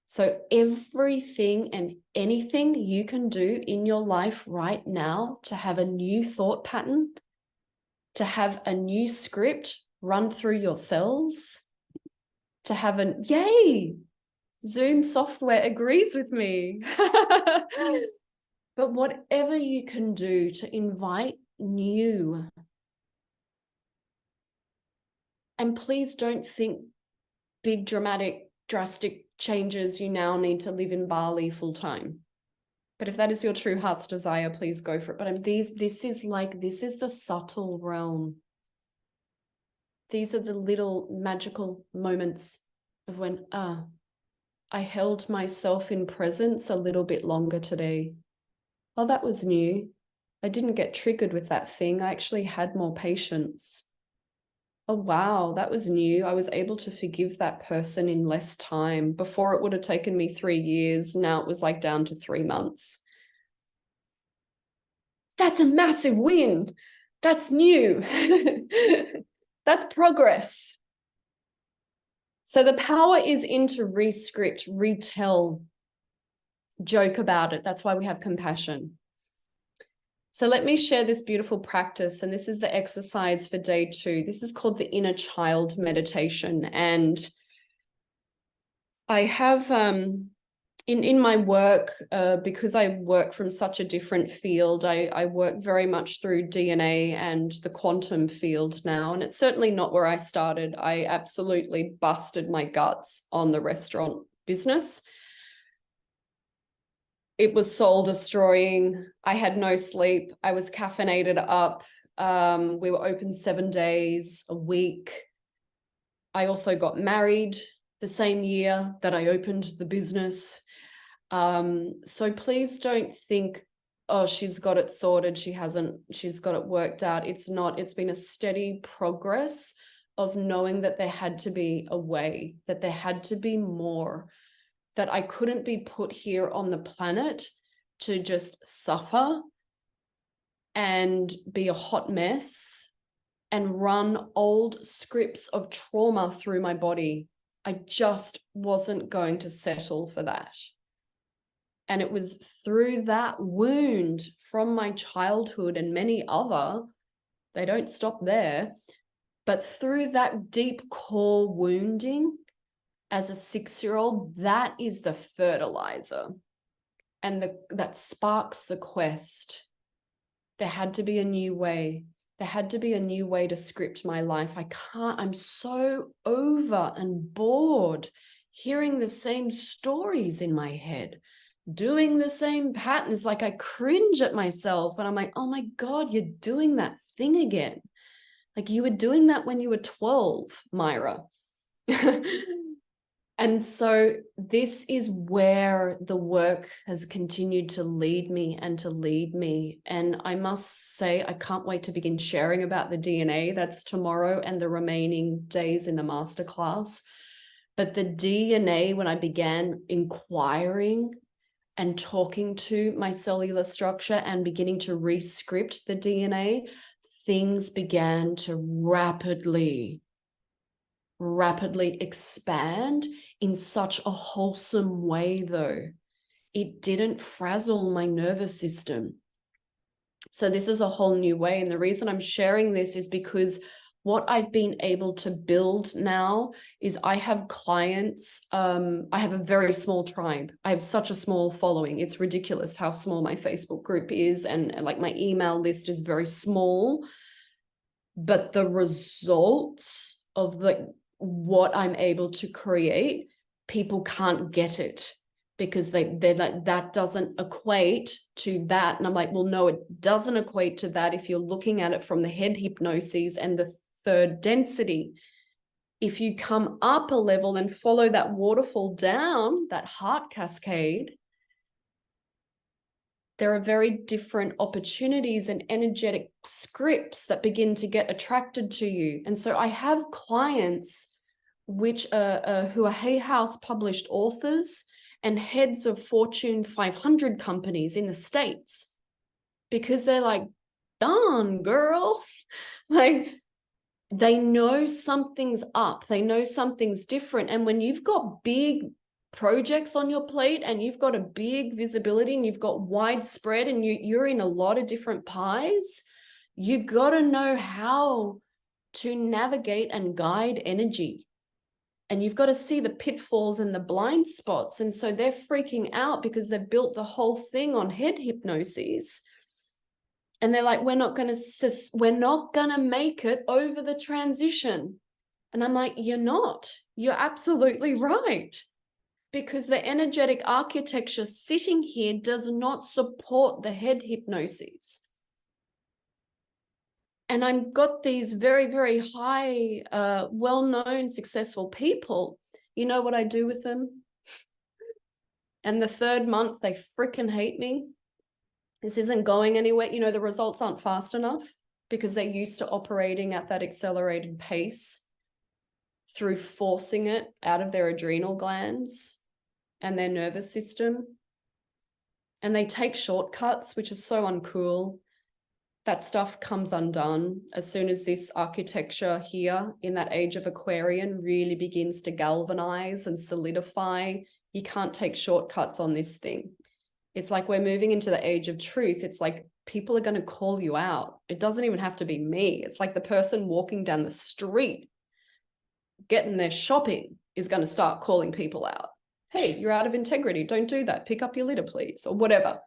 So everything and anything you can do in your life right now to have a new thought pattern, to have a new script run through your cells, to have yay, Zoom software agrees with me. But whatever you can do to invite new. And please don't think big, dramatic, drastic changes. You now need to live in Bali full time. But if that is your true heart's desire, please go for it. But this is the subtle realm. These are the little magical moments of when, I held myself in presence a little bit longer today. Oh, that was new. I didn't get triggered with that thing. I actually had more patience. Oh, wow, that was new. I was able to forgive that person in less time. Before, it would have taken me 3 years. Now it was like down to 3 months. That's a massive win. That's new. That's progress. So the power is into re-script, retell, joke about it. That's why we have compassion. So let me share this beautiful practice. And this is the exercise for day 2. This is called the inner child meditation. And I have, in my work, because I work from such a different field, I work very much through DNA and the quantum field now. And it's certainly not where I started. I absolutely busted my guts on the restaurant business. It was soul destroying. I had no sleep. I was caffeinated up. We were open 7 days a week. I also got married the same year that I opened the business. So please don't think, oh, she's got it sorted. She's got it worked out. It's not. It's been a steady progress of knowing that there had to be a way, that there had to be more, that I couldn't be put here on the planet to just suffer and be a hot mess and run old scripts of trauma through my body. I just wasn't going to settle for that. And it was through that wound from my childhood and many other, they don't stop there, but through that deep core wounding as a 6-year-old, that is the fertilizer. And that sparks the quest. There had to be a new way. There had to be a new way to script my life. I'm so over and bored hearing the same stories in my head, doing the same patterns. Like I cringe at myself and I'm like, oh my God, you're doing that thing again. Like you were doing that when you were 12, Myra. And so this is where the work has continued to lead me and to lead me. And I must say, I can't wait to begin sharing about the DNA. That's tomorrow and the remaining days in the masterclass. But the DNA, when I began inquiring and talking to my cellular structure and beginning to re-script the DNA, things began to rapidly expand in such a wholesome way, though. It didn't frazzle my nervous system. So this is a whole new way. And the reason I'm sharing this is because what I've been able to build now is I have clients. I have a very small tribe. I have such a small following. It's ridiculous how small my Facebook group is. And like my email list is very small. But the results of what I'm able to create, people can't get it because they're like, that doesn't equate to that. And I'm like, well, no, it doesn't equate to that if you're looking at it from the head hypnosis and the third density. If you come up a level and follow that waterfall down, that heart cascade, there are very different opportunities and energetic scripts that begin to get attracted to you. And so I have clients who are Hay House published authors and heads of Fortune 500 companies in the States, because they're like, darn, girl, like they know something's up. They know something's different. And when you've got big projects on your plate and you've got a big visibility and you've got widespread and you're in a lot of different pies, you got to know how to navigate and guide energy. And you've got to see the pitfalls and the blind spots. And so they're freaking out because they've built the whole thing on head hypnosis. And they're like, we're not going to make it over the transition. And I'm like, you're not. You're absolutely right. Because the energetic architecture sitting here does not support the head hypnosis. And I've got these very, very high, well-known, successful people. You know what I do with them? And the third month, they freaking hate me. This isn't going anywhere. You know, the results aren't fast enough because they're used to operating at that accelerated pace through forcing it out of their adrenal glands and their nervous system. And they take shortcuts, which is so uncool. That stuff comes undone as soon as this architecture here in that age of Aquarian really begins to galvanize and solidify. You can't take shortcuts on this thing. It's like we're moving into the age of truth. It's like people are going to call you out. It doesn't even have to be me. It's like the person walking down the street getting their shopping is going to start calling people out. Hey, you're out of integrity. Don't do that. Pick up your litter, please, or whatever.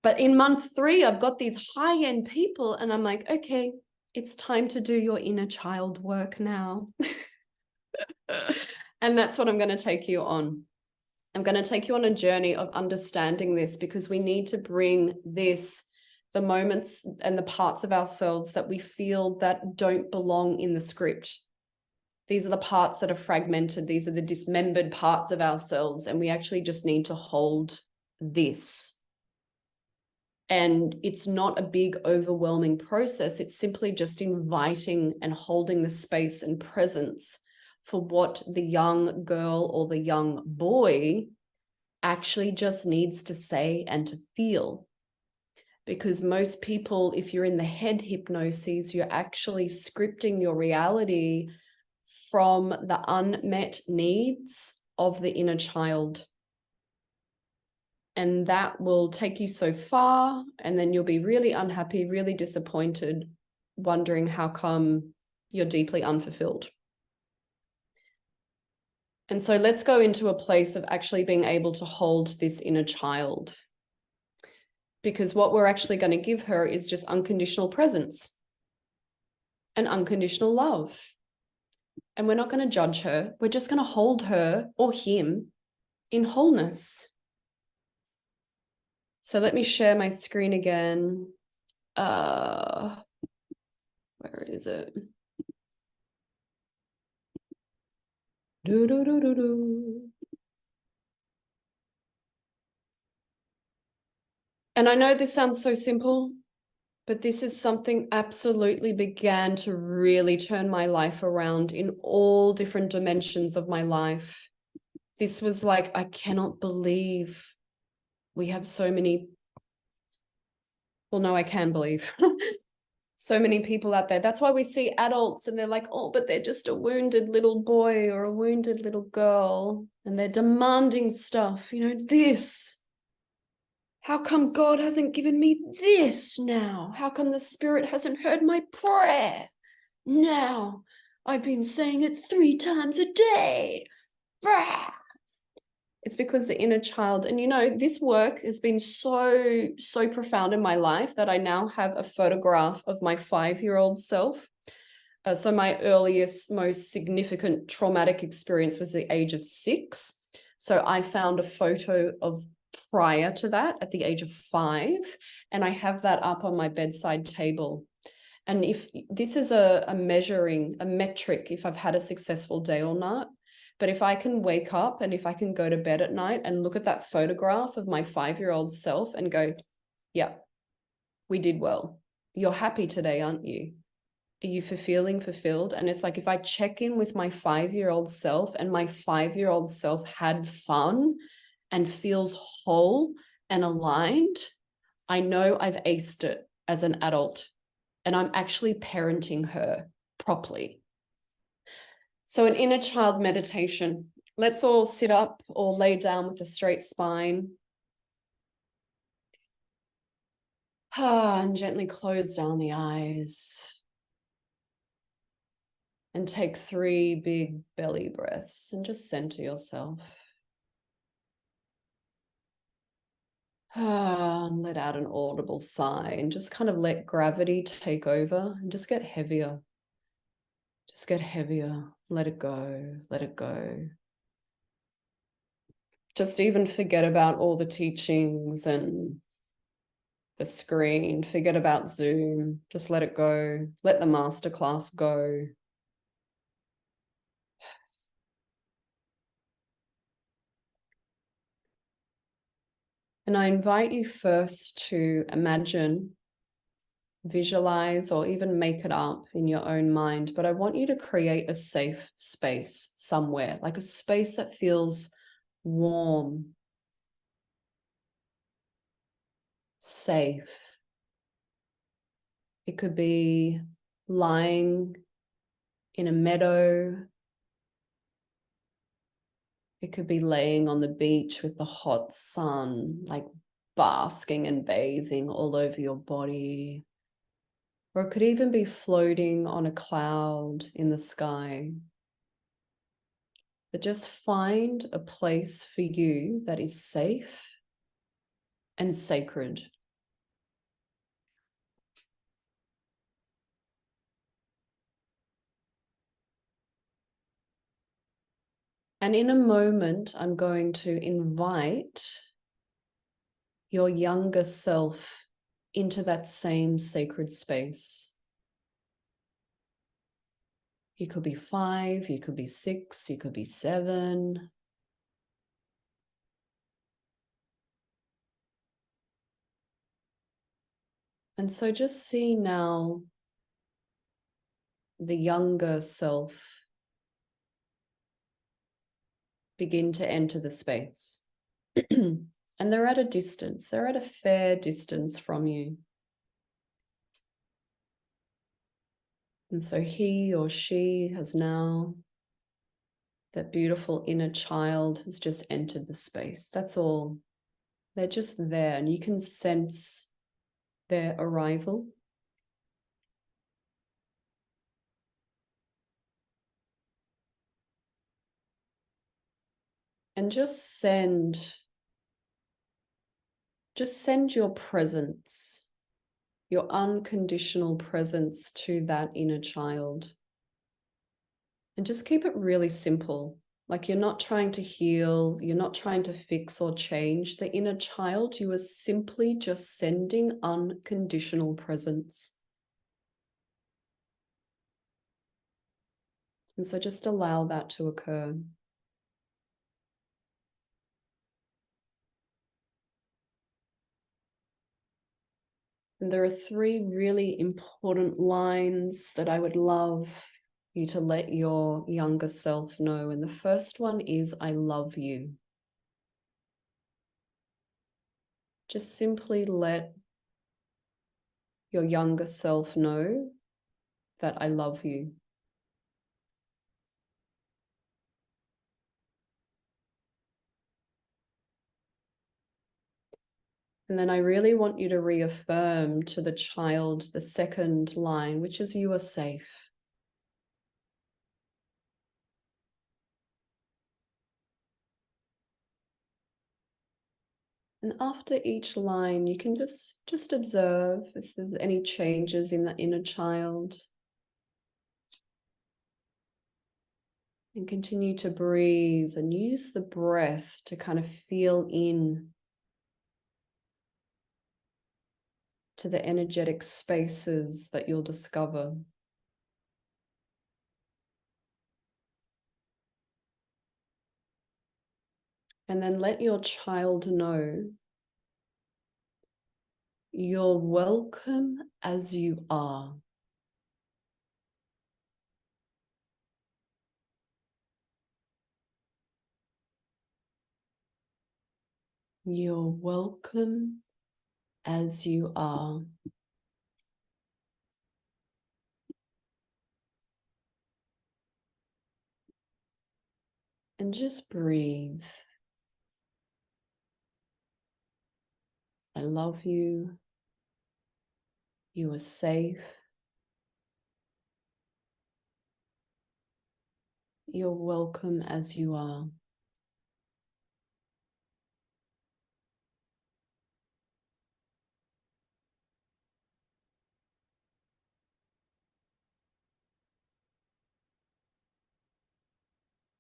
But in month 3, I've got these high-end people and I'm like, okay, it's time to do your inner child work now. And that's what I'm going to take you on. I'm going to take you on a journey of understanding this because we need to bring this, the moments and the parts of ourselves that we feel that don't belong in the script. These are the parts that are fragmented. These are the dismembered parts of ourselves. And we actually just need to hold this. And it's not a big, overwhelming process. It's simply just inviting and holding the space and presence for what the young girl or the young boy actually just needs to say and to feel. Because most people, if you're in the head hypnosis, you're actually scripting your reality from the unmet needs of the inner child. And that will take you so far, and then you'll be really unhappy, really disappointed, wondering how come you're deeply unfulfilled. And so let's go into a place of actually being able to hold this inner child. Because what we're actually going to give her is just unconditional presence and unconditional love. And we're not going to judge her. We're just going to hold her or him in wholeness. So let me share my screen again. Where is it? And I know this sounds so simple, but this is something absolutely began to really turn my life around in all different dimensions of my life. This was like, I cannot believe we have so many. Well, no, I can believe. So many people out there. That's why we see adults and they're like, oh, but they're just a wounded little boy or a wounded little girl. And they're demanding stuff, you know, this. How come God hasn't given me this now? How come the Spirit hasn't heard my prayer now? I've been saying it 3 times a day. It's because the inner child, and you know, this work has been so profound in my life that I now have a photograph of my 5-year-old self. So my earliest, most significant traumatic experience was the age of 6. So I found a photo of prior to that at the age of 5, and I have that up on my bedside table. And if this is a measuring, a metric, if I've had a successful day or not. But if I can wake up and if I can go to bed at night and look at that photograph of my 5-year-old self and go, yeah, we did well. You're happy today, aren't you? Are you fulfilled? And it's like, if I check in with my 5-year-old self and my 5-year-old self had fun and feels whole and aligned, I know I've aced it as an adult and I'm actually parenting her properly. So an inner child meditation. Let's all sit up or lay down with a straight spine. And gently close down the eyes. And take 3 big belly breaths and just center yourself. Let out an audible sigh and just kind of let gravity take over and just get heavier. Just get heavier. Let it go. Let it go. Just even forget about all the teachings and the screen. Forget about Zoom. Just let it go. Let the masterclass go. And I invite you first to imagine, visualize, or even make it up in your own mind. But I want you to create a safe space somewhere, like a space that feels warm, safe. It could be lying in a meadow. It could be laying on the beach with the hot sun, like basking and bathing all over your body. Or it could even be floating on a cloud in the sky. But just find a place for you that is safe and sacred. And in a moment, I'm going to invite your younger self into that same sacred space. You could be 5, you could be 6, you could be 7. And so just see now the younger self begin to enter the space. And they're at a distance, they're at a fair distance from you. And so he or she has now, that beautiful inner child has just entered the space. That's all. They're just there, and you can sense their arrival. And just send your presence, your unconditional presence to that inner child. And just keep it really simple. Like you're not trying to heal, you're not trying to fix or change the inner child. You are simply just sending unconditional presence. And so just allow that to occur. And there are 3 really important lines that I would love you to let your younger self know. And the first one is, I love you. Just simply let your younger self know that I love you. And then I really want you to reaffirm to the child the second line, which is, you are safe. And after each line, you can just observe if there's any changes in the inner child. And continue to breathe and use the breath to kind of feel in to the energetic spaces that you'll discover. And then let your child know you're welcome as you are. You're welcome as you are. And just breathe. I love you. You are safe. You're welcome as you are.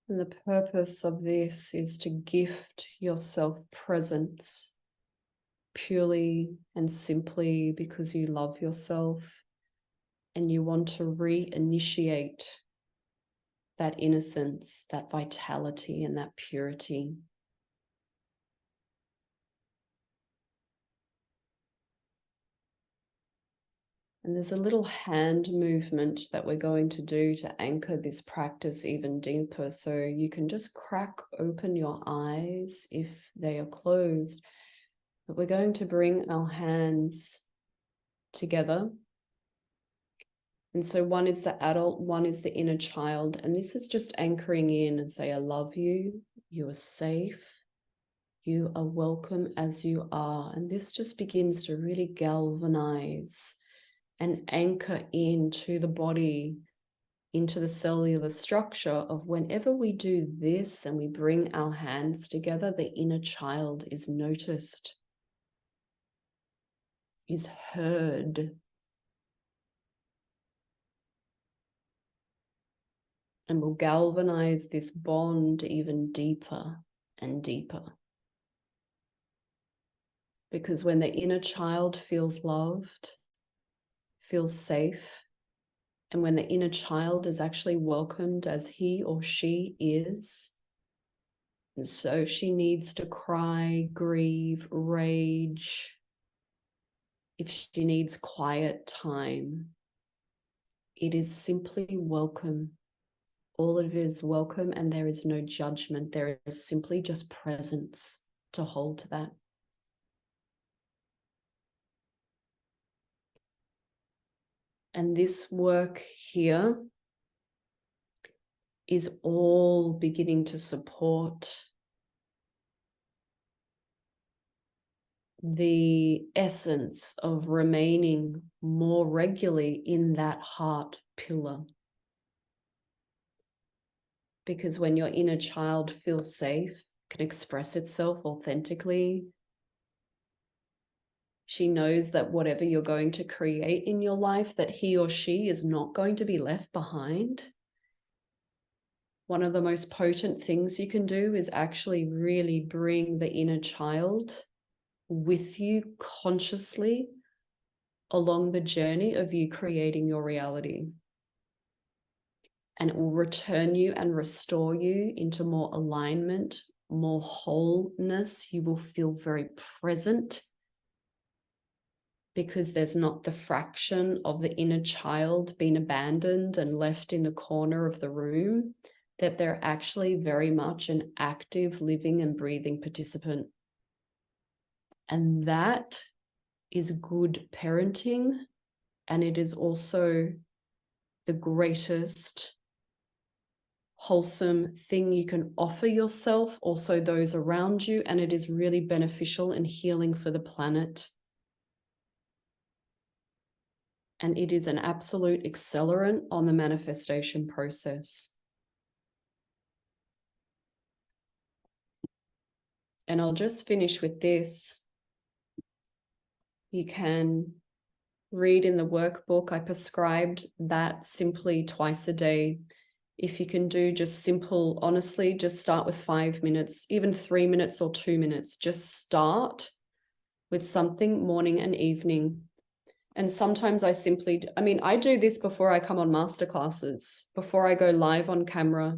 And the purpose of this is to gift yourself presence purely and simply because you love yourself and you want to reinitiate that innocence, that vitality, and that purity. And there's a little hand movement that we're going to do to anchor this practice even deeper. So you can just crack open your eyes if they are closed. But we're going to bring our hands together. And so one is the adult, one is the inner child. And this is just anchoring in and say, I love you. You are safe. You are welcome as you are. And this just begins to really galvanize and anchor into the body, into the cellular structure of whenever we do this and we bring our hands together, the inner child is noticed, is heard. And will galvanize this bond even deeper and deeper. Because when the inner child feels loved, feels safe, and when the inner child is actually welcomed as he or she is, and so if she needs to cry, grieve, rage, if she needs quiet time, it is simply welcome. All of it is welcome, and there is no judgment. There is simply just presence to hold that. And this work here is all beginning to support the essence of remaining more regularly in that heart pillar. Because when your inner child feels safe, can express itself authentically, she knows that whatever you're going to create in your life, that he or she is not going to be left behind. One of the most potent things you can do is actually really bring the inner child with you consciously along the journey of you creating your reality. And it will return you and restore you into more alignment, more wholeness. You will feel very present because there's not the fraction of the inner child being abandoned and left in the corner of the room, that they're actually very much an active, living and breathing participant. And that is good parenting. And it is also the greatest wholesome thing you can offer yourself, also those around you. And it is really beneficial and healing for the planet. And it is an absolute accelerant on the manifestation process. And I'll just finish with this. You can read in the workbook, I prescribed that simply twice a day. If you can do just simple, honestly, just start with 5 minutes, even 3 minutes or 2 minutes. Just start with something morning and evening. And sometimes I do this before I come on masterclasses, before I go live on camera,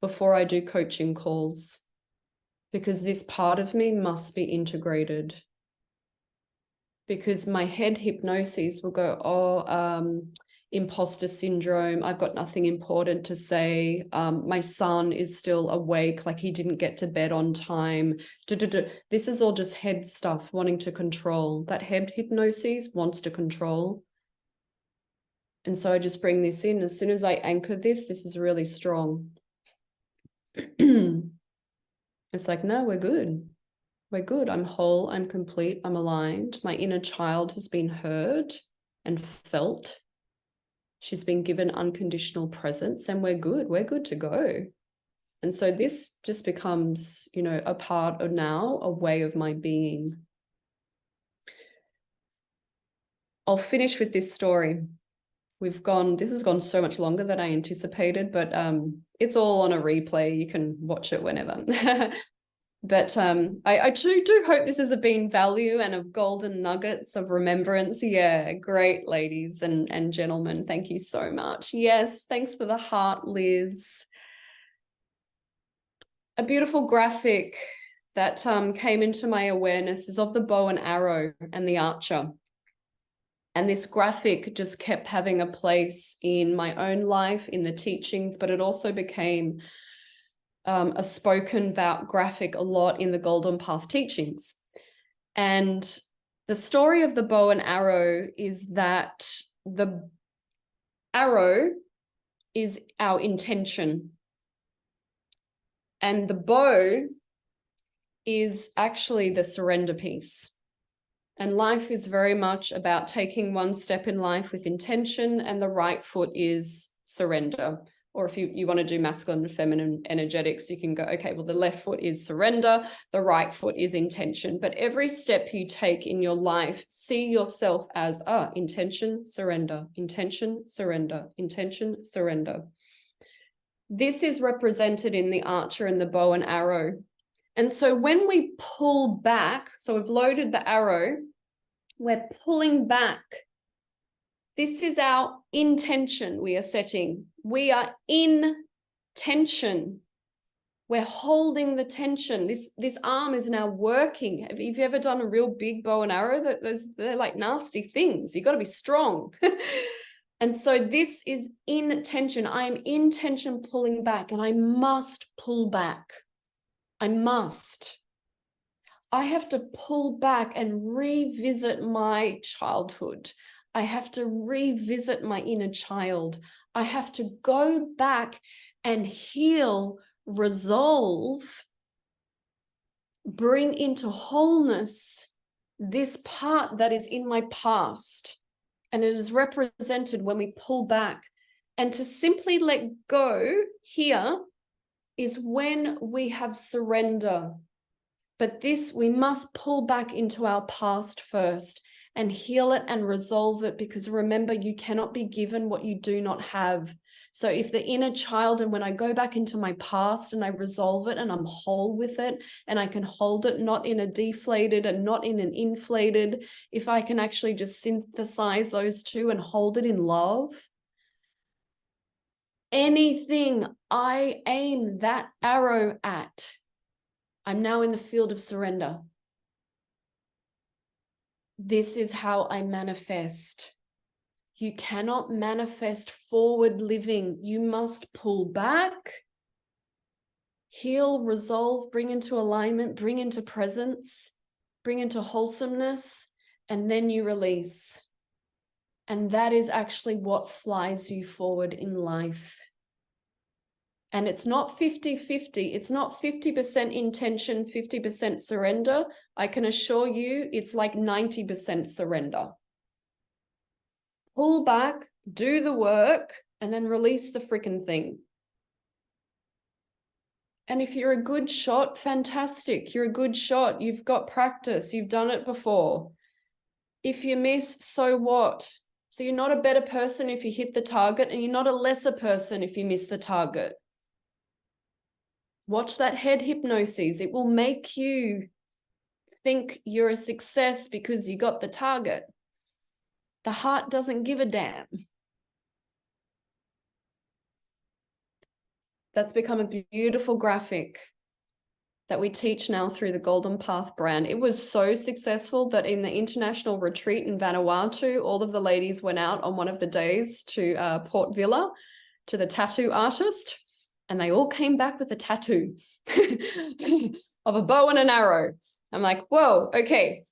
before I do coaching calls, because this part of me must be integrated. Because my head hypnosis will go, imposter syndrome, I've got nothing important to say, my son is still awake, like he didn't get to bed on time. This is all just head stuff, wanting to control. That head hypnosis wants to control. And so I just bring this in. As soon as I anchor this is really strong. It's like, no, we're good. We're good. I'm whole. I'm complete. I'm aligned. My inner child has been heard and felt. She's been given unconditional presence, and we're good to go. And so this just becomes, you know, a part of now, a way of my being. I'll finish with this story. This has gone so much longer than I anticipated, but it's all on a replay. You can watch it whenever. But I do hope this has been value and of golden nuggets of remembrance. Yeah, great, ladies and gentlemen. Thank you so much. Yes, thanks for the heart, Liz. A beautiful graphic that came into my awareness is of the bow and arrow and the archer. And this graphic just kept having a place in my own life, in the teachings, but it also became a spoken about graphic a lot in the Golden Path teachings. And the story of the bow and arrow is that the arrow is our intention, and the bow is actually the surrender piece. And life is very much about taking one step in life with intention, and the right foot is surrender. Or if you want to do masculine and feminine energetics, you can go, okay, well, the left foot is surrender, the right foot is intention. But every step you take in your life, see yourself as intention, surrender, intention, surrender, intention, surrender. This is represented in the archer and the bow and arrow. And so when we pull back, so we've loaded the arrow, we're pulling back. This is our intention we are setting. We are in tension. We're holding the tension. This arm is now working. Have you ever done a real big bow and arrow? They're like nasty things. You've got to be strong. And so this is in tension. I am in tension pulling back, and I must pull back. I must. I have to pull back and revisit my childhood. I have to revisit my inner child. I have to go back and heal, resolve, bring into wholeness this part that is in my past. And it is represented when we pull back. And to simply let go here is when we have surrender. But this, we must pull back into our past first and heal it and resolve it, because remember, you cannot be given what you do not have. So if the inner child, and when I go back into my past and I resolve it and I'm whole with it, and I can hold it not in a deflated and not in an inflated, if I can actually just synthesize those two and hold it in love, anything I aim that arrow at, I'm now in the field of surrender. This is how I manifest. You cannot manifest forward living. You must pull back, heal, resolve, bring into alignment, bring into presence, bring into wholesomeness, and then you release. And that is actually what flies you forward in life. And it's not 50-50. It's not 50% intention, 50% surrender. I can assure you it's like 90% surrender. Pull back, do the work, and then release the freaking thing. And if you're a good shot, fantastic. You're a good shot. You've got practice. You've done it before. If you miss, so what? So you're not a better person if you hit the target, and you're not a lesser person if you miss the target. Watch that head hypnosis. It will make you think you're a success because you got the target. The heart doesn't give a damn. That's become a beautiful graphic that we teach now through the Golden Path brand. It was so successful that in the international retreat in Vanuatu, all of the ladies went out on one of the days to Port Vila to the tattoo artist. And they all came back with a tattoo of a bow and an arrow. I'm like, whoa, okay.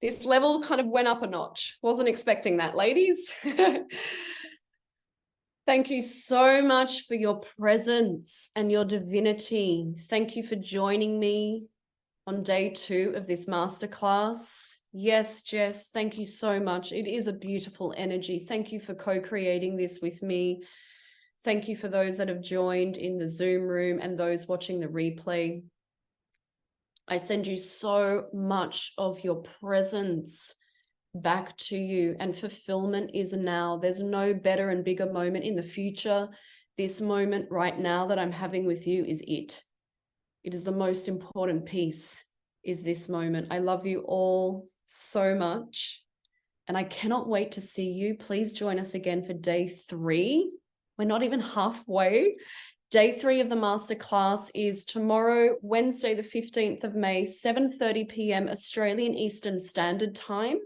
This level kind of went up a notch. Wasn't expecting that, ladies. Thank you so much for your presence and your divinity. Thank you for joining me on day 2 of this masterclass. Yes, Jess, thank you so much. It is a beautiful energy. Thank you for co-creating this with me. Thank you for those that have joined in the Zoom room and those watching the replay. I send you so much of your presence back to you, and fulfillment is now. There's no better and bigger moment in the future. This moment right now that I'm having with you is it. It is the most important piece, is this moment. I love you all so much, and I cannot wait to see you. Please join us again for day 3. We're not even halfway. Day 3 of the masterclass is tomorrow, Wednesday, the 15th of May, 7:30 p.m. Australian Eastern Standard Time.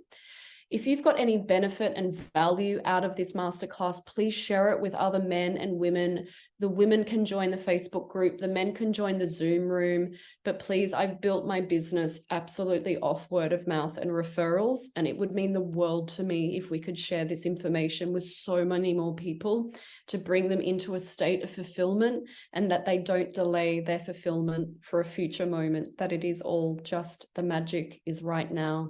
If you've got any benefit and value out of this masterclass, please share it with other men and women. The women can join the Facebook group, the men can join the Zoom room, but please, I've built my business absolutely off word of mouth and referrals, and it would mean the world to me if we could share this information with so many more people to bring them into a state of fulfillment, and that they don't delay their fulfillment for a future moment, that it is all just the magic is right now.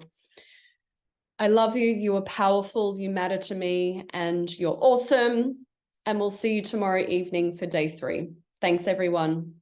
I love you. You are powerful. You matter to me, and you're awesome. And we'll see you tomorrow evening for day 3. Thanks, everyone.